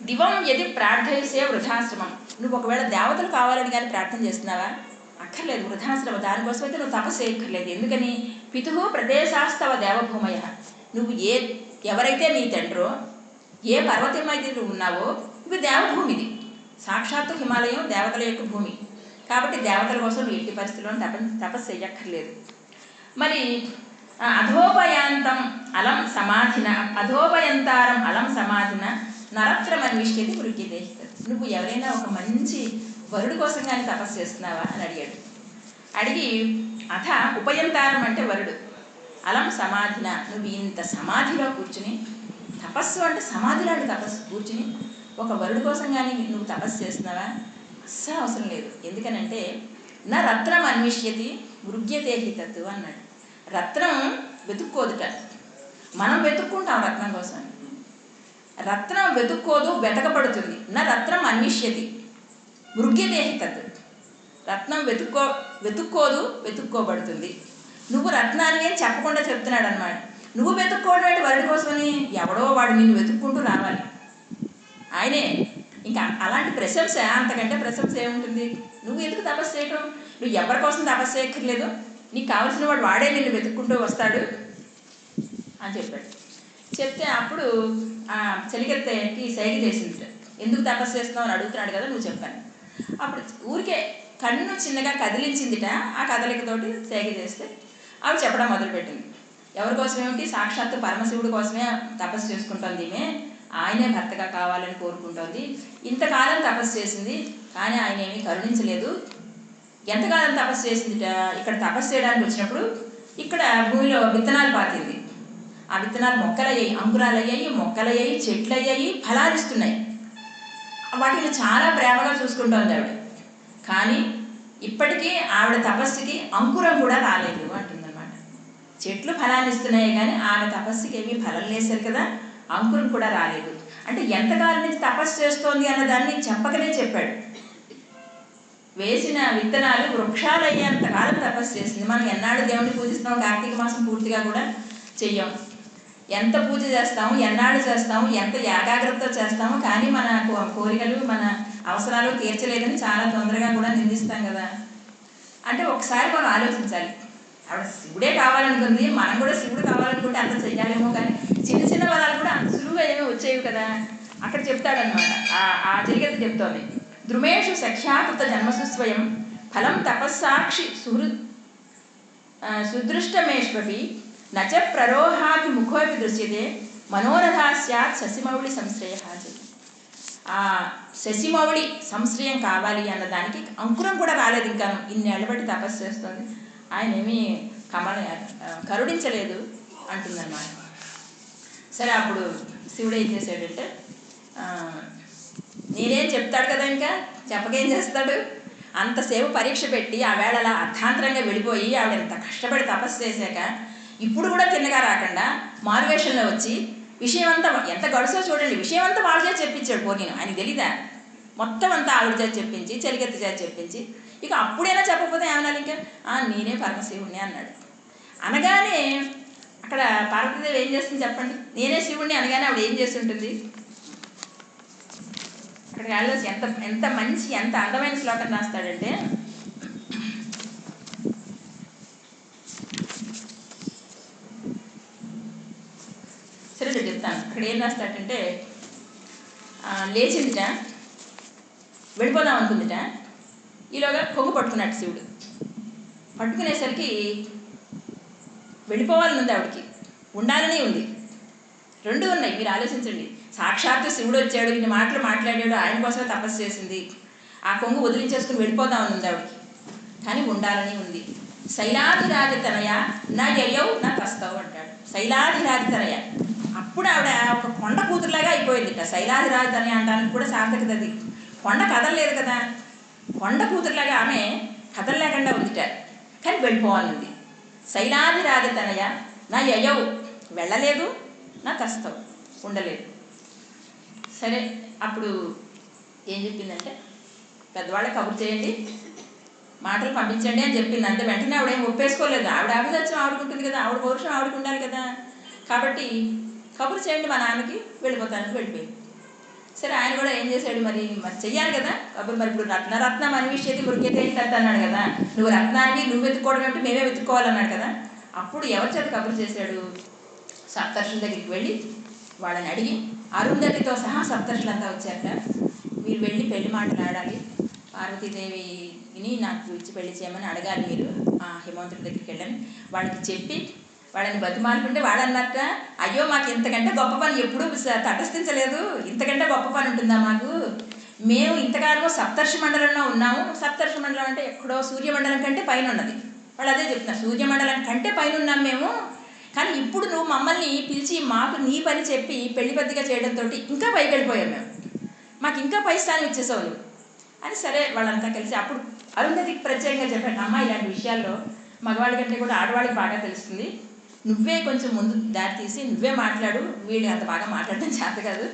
దివం యది ప్రార్థయిసే వృద్ధాశ్రమం. నువ్వు ఒకవేళ దేవతలు కావాలని కానీ ప్రార్థన చేస్తున్నావా? అక్కర్లేదు, వృద్ధాశ్రమం. దానికోసమైతే నువ్వు తపస్సు చేయక్కర్లేదు. ఎందుకని? పితుహు ప్రదేశాస్తవ దేవభూమయ. నువ్వు ఎవరైతే నీ తండ్రో, ఏ పర్వతం అయితే నువ్వు ఉన్నావో, ఇవి దేవభూమిది. సాక్షాత్తు హిమాలయం దేవతల యొక్క భూమి. కాబట్టి దేవతల కోసం నువ్వు ఎట్టి పరిస్థితుల్లో తపస్సు చేయక్కర్లేదు. మరి అధోపయాంతం అలం సమాధిన, అధోపయంతారం అలం సమాధిన నరత్రమన్విష్యతి మృగ్యతే. నువ్వు ఎవరైనా ఒక మంచి వరుడు కోసం కానీ తపస్సు చేస్తున్నావా అని అడిగాడు. అడిగి అథ ఉపయంతారం అంటే వరుడు, అలం సమాధిన, నువ్వు ఇంత సమాధిలో కూర్చుని, తపస్సు అంటే సమాధిలాంటి తపస్సు కూర్చుని ఒక వరుడు కోసం కానీ నువ్వు తపస్సు చేస్తున్నావా? అస్సలు అవసరం లేదు. ఎందుకనంటే నా రత్నం అన్విష్యతి మృగ్యతే తత్తు అన్నాడు. రత్నం వెతుక్కోదుట, మనం వెతుక్కుంటాం రత్నం కోసం. రత్నం వెతుక్కోదు, వెతకబడుతుంది. నా రత్నం అన్విష్యతి మృగ్యతే తత్తు. రత్నం వెతుక్కోదు, వెతుక్కోబడుతుంది. నువ్వు రత్నాన్ని అని చెప్పకుండా చెప్తున్నాడు అనమాట. నువ్వు వెతుక్కోవడం అంటే వరుడి కోసమని ఎవడో వాడు నిన్ను వెతుక్కుంటూ రావాలి, ఆయనే. ఇంకా అలాంటి ప్రశంస, అంతకంటే ప్రశంస ఏముంటుంది? నువ్వు ఎందుకు తపస్సు చేయడం? నువ్వు ఎవరి కోసం తపస్సు చేయక్కర్లేదు, నీకు కావాల్సిన వాడు వాడే నిన్ను వెతుక్కుంటూ వస్తాడు అని చెప్పాడు. చెప్తే అప్పుడు ఆ చెలికత్తెకి సైగ చేసింది. ఎందుకు తపస్సు చేస్తున్నావు అని అడుగుతున్నాడు కదా, నువ్వు చెప్పాను. అప్పుడు ఊరికే కన్ను చిన్నగా కదిలించిందిట. ఆ కదలికతోటి సైగ చేస్తే అవి చెప్పడం మొదలుపెట్టింది. ఎవరి కోసం ఏమిటి? సాక్షాత్తు పరమశివుడి కోసమే తపస్సు చేసుకుంటుంది ఈమె, ఆయనే భర్తగా కావాలని కోరుకుంటోంది. ఇంతకాలం తపస్సు చేసింది, కానీ ఆయన ఏమీ కరుణించలేదు. ఎంతకాలం తపస్సు చేసిందిట? ఇక్కడ తపస్సు చేయడానికి వచ్చినప్పుడు ఇక్కడ భూమిలో విత్తనాలు పాతింది. ఆ విత్తనాలు మొక్కలయ్యాయి, అంకురాలయ్యాయి, మొక్కలయ్యాయి, చెట్లు అయ్యాయి, ఫలాలు ఇస్తున్నాయి. వాటిని చాలా ప్రేమగా చూసుకుంటోంది ఆవిడ. కానీ ఇప్పటికీ ఆవిడ తపస్సుకి అంకురం కూడా రాలేదు అంటుందన్నమాట. చెట్లు ఫలాన్ని ఇస్తున్నాయి కానీ ఆమె తపస్సుకి ఏమీ ఫలం లేసారు కదా, అంకురం కూడా రాలేదు. అంటే ఎంతకాలం నుంచి తపస్సు చేస్తోంది అన్నదాన్ని చెప్పకనే చెప్పాడు. వేసిన విత్తనాలు వృక్షాలు అయ్యేంతకాలం తపస్సు చేసింది. మనం ఎన్నాడు దేవుడిని పూజిస్తాం? కార్తీక మాసం పూర్తిగా కూడా చెయ్యం. ఎంత పూజ చేస్తాము, ఎన్నాళ్ళు చేస్తాము, ఎంత ఏకాగ్రతతో చేస్తాము, కానీ మన కోరికలు మన అవసరాలు తీర్చలేదని చాలా తొందరగా కూడా నిందిస్తాం కదా. అంటే ఒకసారి మనం ఆలోచించాలి. ఆవిడ శివుడే కావాలనుకుంది, మనం కూడా శివుడు కావాలనుకుంటే అంత చెయ్యాలేమో, కానీ చిన్న చిన్న వరాలు కూడా అంత సులువుగా ఏమీ వచ్చేవి కదా. అక్కడ చెప్తాడనమాట, ఆ జరిగేది చెప్తోంది. ద్రుమేషు సఖ్యాకృత జన్మసు స్వయం ఫలం తపస్సాక్షి సుదృష్టమేష్వపి నచ ప్రరోహాపి ముఖోపి దృశ్యతే మనోరథా స్యాత్ శశిమౌళి సంశ్రయ. ఆ శశిమౌళి సంశ్రయం కావాలి అన్నదానికి అంకురం కూడా రాలేదు. ఇంకా ఇన్నేళ్ల బట్టి తపస్సు చేస్తుంది, ఆయన ఏమీ కరుణించలేదు అంటుందన్నమాట. సరే అప్పుడు శివుడు ఏం చేశాడంటే, నేనేం చెప్తాడు కదా, ఇంకా చెప్పకేం చేస్తాడు, అంతసేపు పరీక్ష పెట్టి ఆ వేళ అలా అర్థాంతరంగా వెళ్ళిపోయి ఆవిడ ఎంత కష్టపడి తపస్సు చేశాక ఇప్పుడు కూడా తిన్నగా రాకుండా మారువేషంలో వచ్చి విషయం అంతా ఎంత గడుసో చూడండి, విషయం అంతా వాళ్ళ చేత చెప్పించాడు. పోనీ ఆయనకి తెలీదా, మొత్తం అంతా ఆవిడ చేత చెప్పించి చెలికెత్తి చేత చెప్పించి ఇక అప్పుడైనా చెప్పకపోతే ఏమన్నా ఇంకా నేనే పరమశివుణ్ణి అన్నాడు. అనగానే అక్కడ పార్వతీదేవి ఏం చేస్తుంది చెప్పండి, నేనే శివుణ్ణి అనగానే ఆవిడ ఏం చేస్తుంటుంది. అక్కడ కాళిదాసు ఎంత ఎంత మంచి ఎంత అందమైన శ్లోకం రాస్తాడంటే, సరే చెప్తాను. అక్కడ ఏం రాస్తాడంటే, లేచిందిట, వెళ్ళిపోదాం అనుకుందిట, ఈలోగా కొంగు పట్టుకున్నట్టు శివుడు. పట్టుకునేసరికి వెళ్ళిపోవాలని ఉంది ఆవిడకి, ఉండాలని ఉంది, రెండు ఉన్నాయి. మీరు ఆలోచించండి, సాక్షాత్తు శివుడు వచ్చాడు, ఇన్ని మాటలు మాట్లాడాడు, ఆయన కోసమే తపస్సు చేసింది, ఆ కొంగు వదిలించేసుకుని వెళ్ళిపోదామని ఉంది ఆవిడకి, కానీ ఉండాలని ఉంది. శైలాధిరాజతనయ నా యయౌ నా తస్తవు అంటాడు. శైలాధిరాజతనయ, అప్పుడు ఆవిడ ఒక కొండ కూతురులాగా అయిపోయిందిట. శైలాధిరాజతనయ అంటానికి కూడా సార్థకత అది. కొండ కదలలేదు కదా, కొండ కూతురులాగా ఆమె కదలలేకుండా ఉందిట, కానీ వెళ్ళిపోవాలంది. శైలాధిరాజతనయ నా యయౌ, వెళ్ళలేదు, నా తస్తవు, ఉండలేదు. సరే అప్పుడు ఏం చెప్పిందంటే, పెద్దవాళ్ళ కబురు చేయండి, మాటలు పంపించండి అని చెప్పింది. అంతే, వెంటనే ఆవిడేం ఒప్పేసుకోలేదు. ఆవిడ ఆవిదత్యం ఆవిడకుంటుంది కదా, ఆవిడ పౌరుషం ఆవిడకు ఉండాలి కదా, కాబట్టి కబురు చేయండి మా నాన్నకి, వెళ్ళిపోతానికి వెళ్ళిపోయింది. సరే ఆయన కూడా ఏం చేశాడు, మరి చెయ్యాలి కదా కబురు. మరి ఇప్పుడు రత్నరత్నం అన్విష్యతి మృగ్యతే ఏంటి అన్నాడు కదా, నువ్వు రత్నాన్ని నువ్వు వెతుక్కోవడం ఏమిటి, మేమే వెతుక్కోవాలన్నాడు కదా. అప్పుడు ఎవరి చేత కబురు చేశాడు, సప్తర్షుల దగ్గరికి వెళ్ళి వాళ్ళని అడిగి, అరుంధతితో సహా సప్తర్షులంతా వచ్చాక, మీరు వెళ్ళి పెళ్లి మాటలు ఆడాలి, పార్వతీదేవిని నాకు ఇచ్చి పెళ్లి చేయమని అడగాలి మీరు ఆ హిమవంతుడి దగ్గరికి వెళ్ళని వాళ్ళకి చెప్పి వాళ్ళని బతిమాలుకుంటే వాడన్నట్ట, అయ్యో మాకు ఇంతకంటే గొప్ప పని ఎప్పుడూ తటస్థించలేదు, ఇంతకంటే గొప్ప పని ఉంటుందా మాకు, మేము ఇంతకాలము సప్తర్షి మండలంలో ఉన్నాము. సప్తర్షి మండలం అంటే ఎక్కడో సూర్యమండలం కంటే పైన ఉన్నది. వాళ్ళు అదే చెప్తున్నారు, సూర్యమండలం కంటే పైన ఉన్నాం మేము, కానీ ఇప్పుడు నువ్వు మమ్మల్ని పిలిచి మాకు నీ పని చెప్పి పెళ్లి పెద్దగా చేయడంతో ఇంకా పైకి వెళ్ళిపోయాం మేము, మాకు ఇంకా పై స్థానం ఇచ్చేసావు నువ్వు అని. సరే వాళ్ళంతా కలిసి అప్పుడు అరుంధతికి ప్రత్యేకంగా చెప్పాను, అమ్మ ఇలాంటి విషయాల్లో మగవాళ్ళ కంటే కూడా ఆడవాళ్ళకి బాగా తెలుస్తుంది, నువ్వే కొంచెం ముందు దారి తీసి నువ్వే మాట్లాడు, వీళ్ళు అంత బాగా మాట్లాడడం చేత కాదు,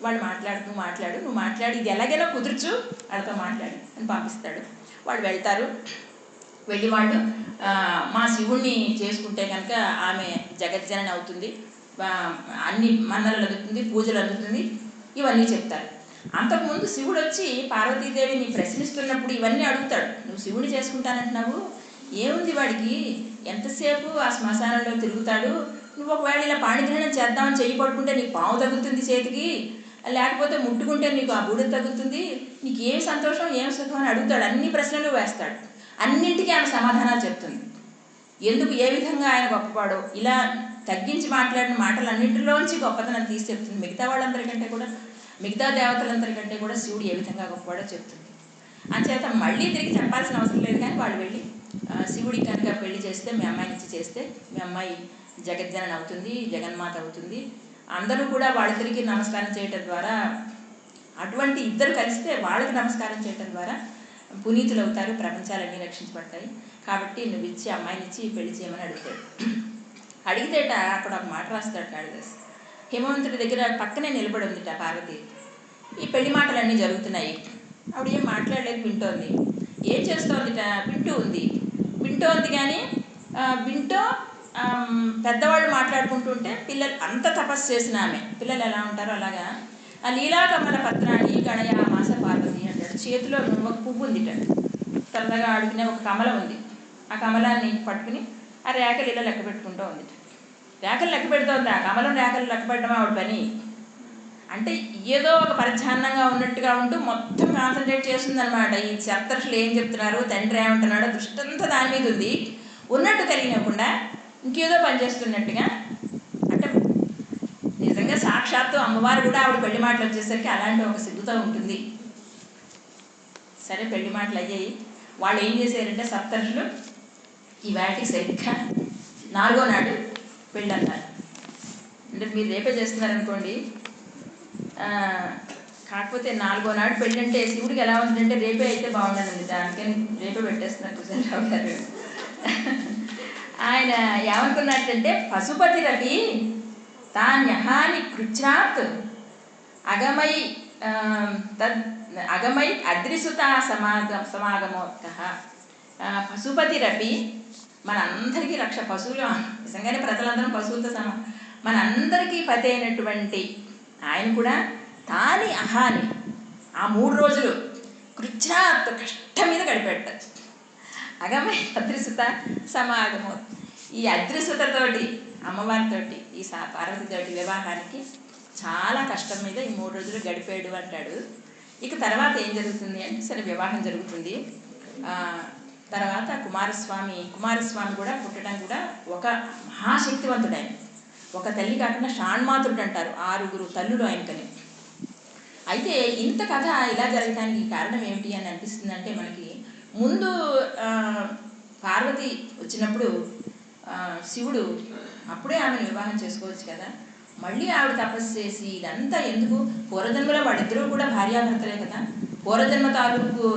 వాళ్ళు మాట్లాడు నువ్వు మాట్లాడి ఇది ఎలాగైనా కుదుర్చు వాళ్ళతో మాట్లాడి అని పంపిస్తాడు. వాళ్ళు వెళ్తారు. వెళ్ళి వాళ్ళు మా శివుణ్ణి చేసుకుంటే కనుక ఆమె జగజ్జనని అవుతుంది, అన్ని మన్నలు అందుతుంది, పూజలు అందుతుంది, ఇవన్నీ చెప్తారు. అంతకుముందు శివుడు వచ్చి పార్వతీదేవిని ప్రశ్నిస్తున్నప్పుడు ఇవన్నీ అడుగుతాడు. నువ్వు శివుని చేసుకుంటానంటున్నావు, ఏముంది వాడికి, ఎంతసేపు ఆ శ్మశానంలో తిరుగుతాడు, నువ్వు ఒకవేళ ఇలా పాణిగ్రహణం చేద్దామని చెయ్యి పట్టుకుంటే నీకు పాము తగ్గుతుంది చేతికి, లేకపోతే ముట్టుకుంటే నీకు ఆ బూడిద తగ్గుతుంది, నీకు ఏం సంతోషం ఏం సుఖం అని అడుగుతాడు. అన్ని ప్రశ్నలు వేస్తాడు, అన్నింటికీ ఆమె సమాధానాలు చెప్తుంది. ఎందుకు ఏ విధంగా ఆయన గొప్పవాడో ఇలా తగ్గించి మాట్లాడిన మాటలన్నింటిలోంచి గొప్పతనం తీసి చెప్తుంది. మిగతా వాళ్ళందరికంటే కూడా, మిగతా దేవతలందరికంటే కూడా శివుడు ఏ విధంగా గొప్పవాడో చెప్తుంది. అంచేత మళ్ళీ తిరిగి చెప్పాల్సిన అవసరం లేదు. కానీ వాళ్ళు వెళ్ళి శివుడికి కనుక పెళ్లి చేస్తే, మీ అమ్మాయిని ఇచ్చి చేస్తే మీ అమ్మాయి జగజ్జనని అవుతుంది, జగన్మాత అవుతుంది, అందరూ కూడా వాళ్ళిద్దరికి నమస్కారం చేయటం ద్వారా, అటువంటి ఇద్దరు కలిస్తే వాళ్ళకి నమస్కారం చేయటం ద్వారా పునీతులు అవుతారు, ప్రపంచాలన్నీ రక్షించబడతాయి, కాబట్టి నువ్వు ఇచ్చి అమ్మాయిని ఇచ్చి పెళ్లి చేయమని అడుగుతాడు. అడిగితేట అక్కడ ఒక మాట రాస్తాడు కాళిదాసు. హిమవంతుడి దగ్గర పక్కనే నిలబడి ఉందిట పార్వతి. ఈ పెళ్లి మాటలన్నీ జరుగుతున్నాయి, ఆవిడ ఏం మాట్లాడలేదు, వింటోంది. ఏం చేస్తోందిట, వింటూ ఉంది కానీ వింటూ పెద్దవాళ్ళు మాట్లాడుకుంటుంటే పిల్లలు అంత తపస్సు చేసిన ఆమె, పిల్లలు ఎలా ఉంటారో అలాగా, ఆ లీలాకమల పత్రాన్ని గణయామాస పార్వతి అంటాడు. చేతిలో ఒక పువ్వు ఉందిట, సరదాగా ఆడుకునే ఒక కమలం ఉంది. ఆ కమలాన్ని పట్టుకుని ఆ రేఖలు ఇలా లెక్క పెట్టుకుంటూ ఉంది. రేఖలు లెక్క పెడుతోంది, ఆ కమలం రేఖలు లెక్క పెట్టడం ఆవిడ పని. అంటే ఏదో ఒక పరిచ్ఛాన్నంగా ఉన్నట్టుగా ఉంటూ మొత్తం కాన్సన్ట్రేట్ చేస్తుంది అనమాట. ఈ సప్తర్షులు ఏం చెప్తున్నారు, తండ్రి ఏమంటున్నాడో దృష్టంతా దాని మీద ఉంది. ఉన్నట్టు తెలియకుండా ఇంకేదో పనిచేస్తున్నట్టుగా, అంటే నిజంగా సాక్షాత్తు అమ్మవారు కూడా ఆవిడ పెళ్లి మాటలు వచ్చేసరికి అలాంటి ఒక సిగ్గుతో ఉంటుంది. సరే పెళ్లి మాటలు అయ్యాయి. వాళ్ళు ఏం చేశారంటే సప్తర్షులు ఈ వాటికి సరిగ్గా 4వ నాడు పెళ్ళి అన్నారు. అంటే మీరు రేపే చేస్తున్నారనుకోండి, కాకపోతే 4వ నాడు పెళ్ళి అంటే శివుడికి ఎలా ఉంటుందంటే రేపే అయితే బాగుండదండి, దానికని రేపే పెట్టేస్తున్నారు కుశలరావు గారు. ఆయన ఏమనుకున్నట్టంటే పశుపతి రవి తాన్యహాని కృచ్ఛ్రాత్ అగమై అగమై అద్రిసుత సమాగమోత్క. పశుపతి రవి మనందరికీ రక్ష, పశువులు నిజంగానే ప్రజలందరం పశువులతో మనందరికీ పతి అయినటువంటి ఆయన కూడా తాని అహాని ఆ 3 రోజులు కృచ్ఛ్రాత్ కష్టం మీద గడిపెట్టచ్చు. అగమై అద్రిసుత సమాగమో, ఈ అద్రిసుతతోటి అమ్మవారితోటి ఈ పార్వతితోటి వివాహానికి చాలా కష్టం మీద ఈ 3 రోజులు గడిపాడు అంటాడు. ఇక తర్వాత ఏం జరుగుతుంది అంటే సరే వివాహం జరుగుతుంది. తర్వాత కుమారస్వామి కూడా పుట్టడం కూడా ఒక మహాశక్తివంతుడు. ఆయన ఒక తల్లి కాకుండా షాణ్మాతుడు అంటారు, 6 తల్లులు ఆయనకని. అయితే ఇంత కథ ఇలా జరగడానికి కారణం ఏమిటి అని అనిపిస్తుంది అంటే, మనకి ముందు పార్వతి వచ్చినప్పుడు శివుడు అప్పుడే ఆమెను వివాహం చేసుకోవచ్చు కదా, మళ్ళీ ఆవిడ తపస్సు చేసి ఇదంతా ఎందుకు? పూర్వజన్మలో వాళ్ళిద్దరూ కూడా భార్యాభర్తలే కదా, పూర్వజన్మ తాలూకు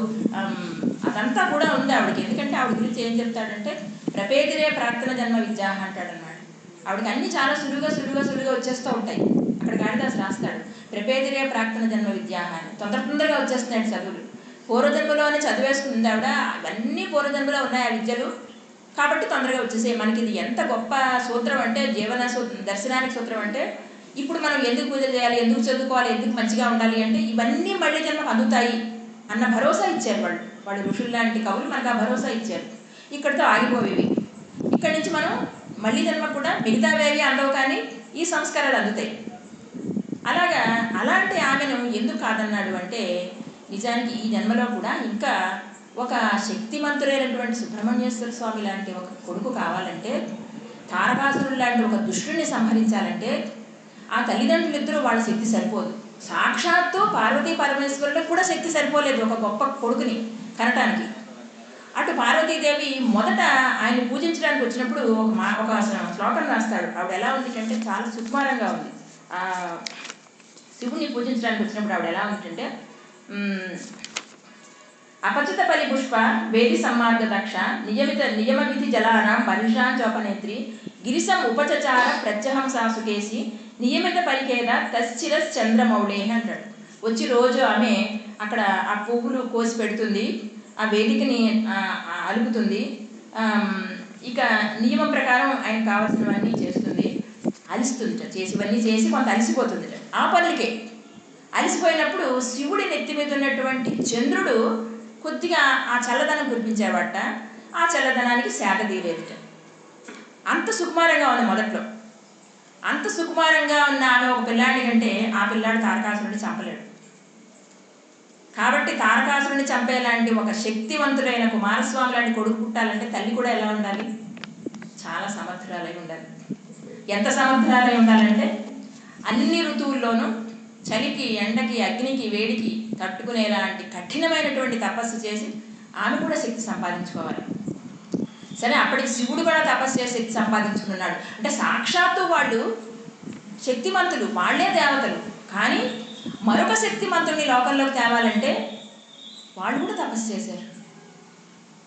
అదంతా కూడా ఉంది ఆవిడకి. ఎందుకంటే ఆవిడ గురించి ఏం చెప్తాడంటే ప్రపేదిరే ప్రార్థన జన్మ విద్యాహ అంటాడనమాట. ఆవిడకి అన్ని చాలా సులువుగా వచ్చేస్తూ ఉంటాయి. అక్కడ కాళిదాసు రాస్తాడు ప్రపేదిరే ప్రార్థన జన్మ విద్యాహ అని. తొందరగా వచ్చేస్తున్నాడు చదువులు. పూర్వజన్మలోనే చదివేసుకుంది ఆవిడ, అవన్నీ పూర్వజన్మలో ఉన్నాయి ఆ విద్యలు, కాబట్టి తొందరగా వచ్చేసాయి. మనకి ఇది ఎంత గొప్ప సూత్రం అంటే, జీవన దర్శనానికి సూత్రం అంటే, ఇప్పుడు మనం ఎందుకు పూజలు చేయాలి, ఎందుకు చదువుకోవాలి, ఎందుకు మంచిగా ఉండాలి అంటే ఇవన్నీ మళ్ళీ జన్మకు అందుతాయి అన్న భరోసా ఇచ్చారు వాళ్ళు ఋషులు లాంటి కవులు మనకు ఆ భరోసా ఇచ్చారు. ఇక్కడితో ఆగిపోవేవి. ఇక్కడి నుంచి మనం మళ్ళీ జన్మ కూడా మిగతావేవి అందవు, కానీ ఈ సంస్కారాలు అందుతాయి. అలాంటి ఆమెను ఎందుకు కాదన్నాడు అంటే, నిజానికి ఈ జన్మలో కూడా ఇంకా ఒక శక్తిమంతుడైనటువంటి సుబ్రహ్మణ్యేశ్వర స్వామి లాంటి ఒక కొడుకు కావాలంటే, తారకాసురుడు లాంటి ఒక దుష్టుడిని సంహరించాలంటే ఆ తల్లిదండ్రులిద్దరూ వాళ్ళ శక్తి సరిపోదు. సాక్షాత్తు పార్వతీ పరమేశ్వరులకు కూడా శక్తి సరిపోలేదు ఒక గొప్ప కొడుకుని కనటానికి. అటు పార్వతీదేవి మొదట ఆయన పూజించడానికి వచ్చినప్పుడు ఒక శ్లోకం రాస్తాడు. ఆవిడ ఎలా ఉంది అంటే చాలా సుకుమారంగా ఉంది. శివుని పూజించడానికి వచ్చినప్పుడు ఆవిడ ఎలా ఉందంటే, అపచిత పలి పుష్ప వేది సమ్మార్గ దక్ష నియమ విధి జలానాం బర్హిషాంచోపనేత్రి గిరిశం ఉపచచార ప్రత్యహంసాసుకేసి నియమిత పరికేద తశ్చిరస్ చంద్రమౌళే అంటాడు. వచ్చి రోజు ఆమె అక్కడ ఆ పువ్వులు కోసి పెడుతుంది, ఆ వేదికని అలుపుతుంది, ఇక నియమం ప్రకారం ఆయన కావాల్సినవన్నీ చేస్తుంది, అలిస్తుంది, చేసివన్నీ చేసి కొంత అలసిపోతుంది. ఆ పనులకే అలసిపోయినప్పుడు శివుడి నెత్తి మీద ఉన్నటువంటి చంద్రుడు కొద్దిగా ఆ చల్లదనం కురిపించేవాట. ఆ చల్లదనానికి శాఖ తీరేదిట. అంత సుకుమారంగా ఉంది మొదట్లో. అంత సుకుమారంగా ఉన్న ఆమె ఒక పిల్లాడి కంటే ఆ పిల్లాడు తారకాసురుడిని చంపలేడు. కాబట్టి తారకాసురుడిని చంపేలాంటి ఒక శక్తివంతుడైన కుమారస్వామి లాంటి కొడుకు పుట్టాలంటే తల్లి కూడా ఎలా ఉండాలి? చాలా సమర్థురాలై ఉండాలి. ఎంత సమర్థురాలై ఉండాలంటే అన్ని ఋతువుల్లోనూ చలికి, ఎండకి, అగ్నికి, వేడికి తట్టుకునేలాంటి కఠినమైనటువంటి తపస్సు చేసి ఆమె కూడా శక్తి సంపాదించుకోవాలి. సరే, అప్పటికి శివుడు కూడా తపస్సు చేసి శక్తి సంపాదించుకున్నాడు. అంటే సాక్షాత్తు వాళ్ళు శక్తిమంతులు, వాళ్లే దేవతలు. కానీ మరొక శక్తిమంతుడిని లోకంలోకి తేవాలంటే వాళ్ళు కూడా తపస్సు చేశారు.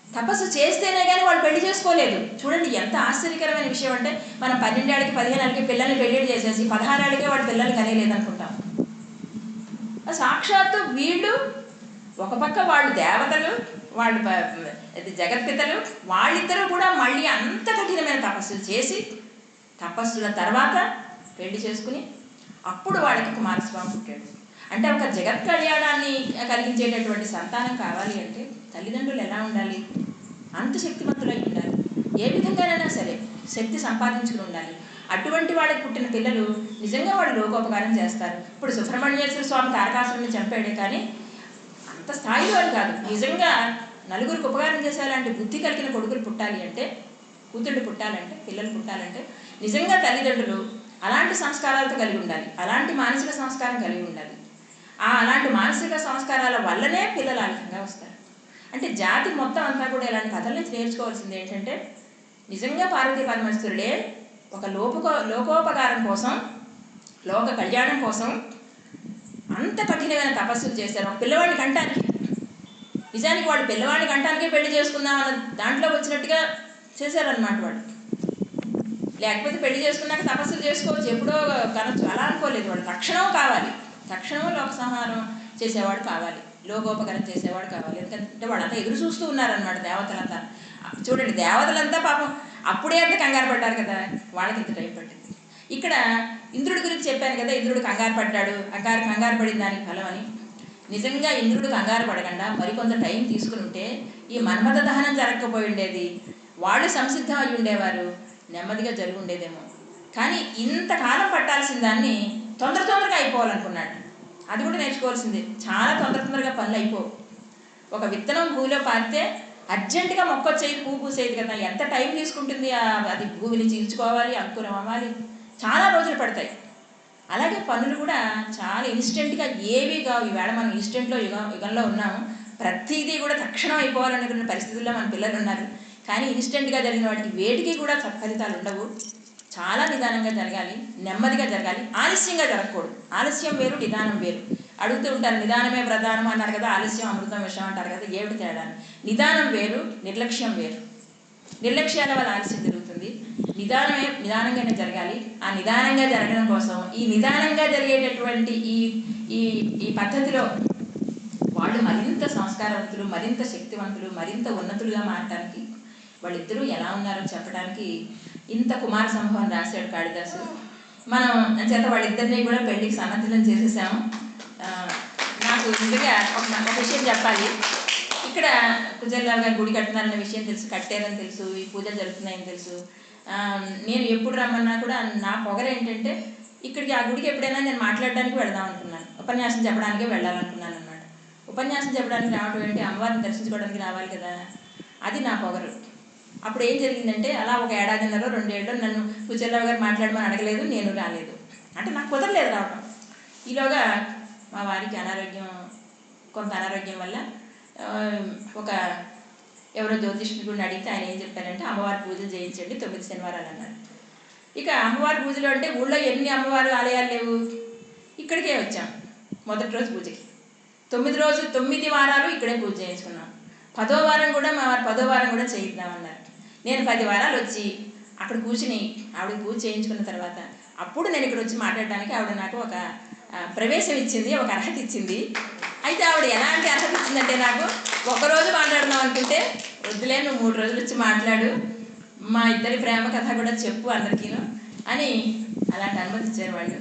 తపస్సు చేస్తేనే కానీ వాళ్ళు పెళ్లి చేసుకోలేదు. చూడండి ఎంత ఆశ్చర్యకరమైన విషయం అంటే, మనం 12 ఏళ్ళకి 15 ఏళ్ళకి పిల్లల్ని పెళ్లి చేసేసి 16 ఏళ్ళకే వాడు పిల్లల్ని కనేలేదనుకుంటాం. సాక్షాత్తు వీళ్ళు ఒక పక్క వాళ్ళు దేవతలు, వాళ్ళు జగత్పితలు, వాళ్ళిద్దరూ కూడా మళ్ళీ అంత కఠినమైన తపస్సులు చేసి తపస్సుల తర్వాత పెళ్లి చేసుకుని అప్పుడు వాళ్ళకి కుమారస్వామి పుట్టాడు. అంటే ఒక జగత్ కళ్యాణాన్ని కలిగించేటటువంటి సంతానం కావాలి అంటే తల్లిదండ్రులు ఎలా ఉండాలి? అంత శక్తిమంతులై ఉండాలి. ఏ విధంగానైనా సరే శక్తి సంపాదించుకుని ఉండాలి. అటువంటి వాళ్ళకి పుట్టిన పిల్లలు నిజంగా వాళ్ళు లోకోపకారం చేస్తారు. ఇప్పుడు సుబ్రహ్మణ్యేశ్వర స్వామి తారకాసురుడిని చంపాడే కానీ అంత స్థాయిలో అని కాదు. నిజంగా నలుగురికి ఉపకారం చేసేలాంటి బుద్ధి కలిగిన కొడుకులు పుట్టాలి అంటే, కూతుళ్ళు పుట్టాలంటే, పిల్లలు పుట్టాలంటే నిజంగా తల్లిదండ్రులు అలాంటి సంస్కారాలతో కలిగి ఉండాలి. అలాంటి మానసిక సంస్కారం కలిగి ఉండాలి. అలాంటి మానసిక సంస్కారాల వల్లనే పిల్లలు ఆ విధంగా వస్తారు. అంటే జాతి మొత్తం అంతా కూడా ఇలాంటి కథల నుంచి నేర్చుకోవాల్సింది ఏంటంటే, నిజంగా పార్వతీ పరమేశ్వరుడే ఒక లోకోపకారం కోసం, లోక కళ్యాణం కోసం అంత కఠినమైన తపస్సులు చేశారు. ఒక పిల్లవాడిని కంటానికి, నిజానికి వాళ్ళు పిల్లవాడిని కంటానికే పెళ్లి చేసుకుందామన్న దాంట్లో వచ్చినట్టుగా చేశారనమాట వాళ్ళు. లేకపోతే పెళ్లి చేసుకున్నాక తపస్సులు చేసుకోవచ్చు, ఎప్పుడో కనొచ్చు, అలా అనుకోలేదు వాళ్ళు. తక్షణం కావాలి, తక్షణం లోక సంహారం చేసేవాడు కావాలి, లోకోపకారం చేసేవాడు కావాలి. ఎందుకంటే వాళ్ళంతా ఎదురు చూస్తూ ఉన్నారనమాట దేవతలంతా. చూడండి, దేవతలంతా పాపం అప్పుడే అంత కంగారు పడ్డారు కదా, వాళ్ళకి ఇంత టైం పట్టింది. ఇక్కడ ఇంద్రుడి గురించి చెప్పాను కదా, ఇంద్రుడు కంగారు పడ్డాడు, కంగారు పడింది దానికి ఫలం అని. నిజంగా ఇంద్రుడు కంగారు పడకుండా మరికొంత టైం తీసుకుని ఉంటే ఈ మన్మథ దహనం జరగకపోయి ఉండేది, వాళ్ళు సంసిద్ధం అయి ఉండేవారు, నెమ్మదిగా జరిగి ఉండేదేమో. కానీ ఇంతకాలం పట్టాల్సిన దాన్ని తొందరగా అయిపోవాలనుకున్నాడు. అది కూడా నేర్చుకోవాల్సిందే. చాలా తొందరగా పనులు అయిపోవు. ఒక విత్తనం భూమిలో పారితే అర్జెంటుగా మొక్క వచ్చేది, పువ్వు పూసేది కదా, ఎంత టైం తీసుకుంటుంది. అది భూమిని చీల్చుకోవాలి, అంకురం అవ్వాలి, చాలా రోజులు పడతాయి. అలాగే పనులు కూడా చాలా ఇన్స్టెంట్గా ఏవి కావు. ఈవేళ మనం ఇన్స్టెంట్లో యుగంలో ఉన్నాము. ప్రతిదీ కూడా తక్షణం అయిపోవాలనుకున్న పరిస్థితుల్లో మన పిల్లలు ఉన్నారు. కానీ ఇన్స్టెంట్గా జరిగిన వాటికి వేటికి కూడా ఫలితాలు ఉండవు. చాలా నిదానంగా జరగాలి, నెమ్మదిగా జరగాలి, ఆలస్యంగా జరగకూడదు. ఆలస్యం వేరు, నిదానం వేరు. అడుగుతూ ఉంటారు, నిదానమే ప్రధానం అన్నారు కదా, ఆలస్యం అమృతం విషయం అంటారు కదా, ఏమిటి తేడా? నిదానం వేరు, నిర్లక్ష్యం వేరు. నిర్లక్ష్యాల వల్ల ఆలస్యం జరుగుతుంది. నిదానంగానే జరగాలి. ఆ నిదానంగా జరగడం కోసం ఈ నిదానంగా జరిగేటటువంటి ఈ పద్ధతిలో వాళ్ళు మరింత సంస్కారవంతులు, మరింత శక్తివంతులు, మరింత ఉన్నతులుగా మారటానికి వాళ్ళిద్దరూ ఎలా ఉన్నారో చెప్పడానికి ఇంత కుమార సంభవం రాశాడు కాళిదాసు. మనం చేత వాళ్ళిద్దరినీ కూడా పెళ్లికి సన్నద్ధం చేసేసాము. నాకు నిజంగా ఒక విషయం చెప్పాలి. ఇక్కడ కుజల్రావు గారు గుడి కడుతున్నారన్న విషయం తెలుసు, కట్టారని తెలుసు, ఈ పూజలు జరుగుతున్నాయని తెలుసు. నేను ఎప్పుడు రమ్మన్నా కూడా నా పొగర ఏంటంటే ఇక్కడికి ఆ గుడికి ఎప్పుడైనా నేను మాట్లాడడానికి వెళదాం అనుకున్నాను, ఉపన్యాసం చెప్పడానికే వెళ్ళాలనుకున్నాను అనమాట. ఉపన్యాసం చెప్పడానికి రావడం ఏంటి, అమ్మవారిని దర్శించుకోవడానికి రావాలి కదా, అది నా పొగరు. అప్పుడు ఏం జరిగిందంటే, అలా ఒక ఏడాదిన్నర 2 ఏళ్ళు నన్ను కుజల్రావు గారు మాట్లాడమని అడగలేదు, నేను రాలేదు. అంటే నాకు కుదరలేదు రావడం. ఈలోగా మా వారికి కొంత అనారోగ్యం వల్ల ఒక ఎవరో జ్యోతిష్కుడిని అడిగితే ఆయన ఏం చెప్పారంటే, అమ్మవారి పూజలు చేయించండి 9 శనివారాలు అన్నారు. ఇక అమ్మవారి పూజలు అంటే ఊళ్ళో ఎన్ని అమ్మవారి ఆలయాలు లేవు, ఇక్కడికే వచ్చాం మొదటి రోజు పూజకి. 9 వారాలు ఇక్కడే పూజ చేయించుకున్నాం. 10వ వారం కూడా మా వారు 10వ వారం కూడా చేయిద్దామన్నారు. నేను 10 వారాలు వచ్చి అక్కడ కూర్చుని ఆవిడకి పూజ చేయించుకున్న తర్వాత అప్పుడు నేను ఇక్కడ వచ్చి మాట్లాడడానికి ఆవిడ నాకు ఒక ప్రవేశం ఇచ్చింది, ఒక అర్హత ఇచ్చింది. అయితే ఆవిడ ఎలాంటి అర్హత ఇచ్చిందంటే, నాకు ఒకరోజు మాట్లాడదాం అనుకుంటే, వద్దులే నువ్వు 3 రోజులు వచ్చి మాట్లాడు, మా ఇద్దరి ప్రేమ కథ కూడా చెప్పు అందరికీను అని అలాంటి అనుమతి ఇచ్చారు వాళ్ళు.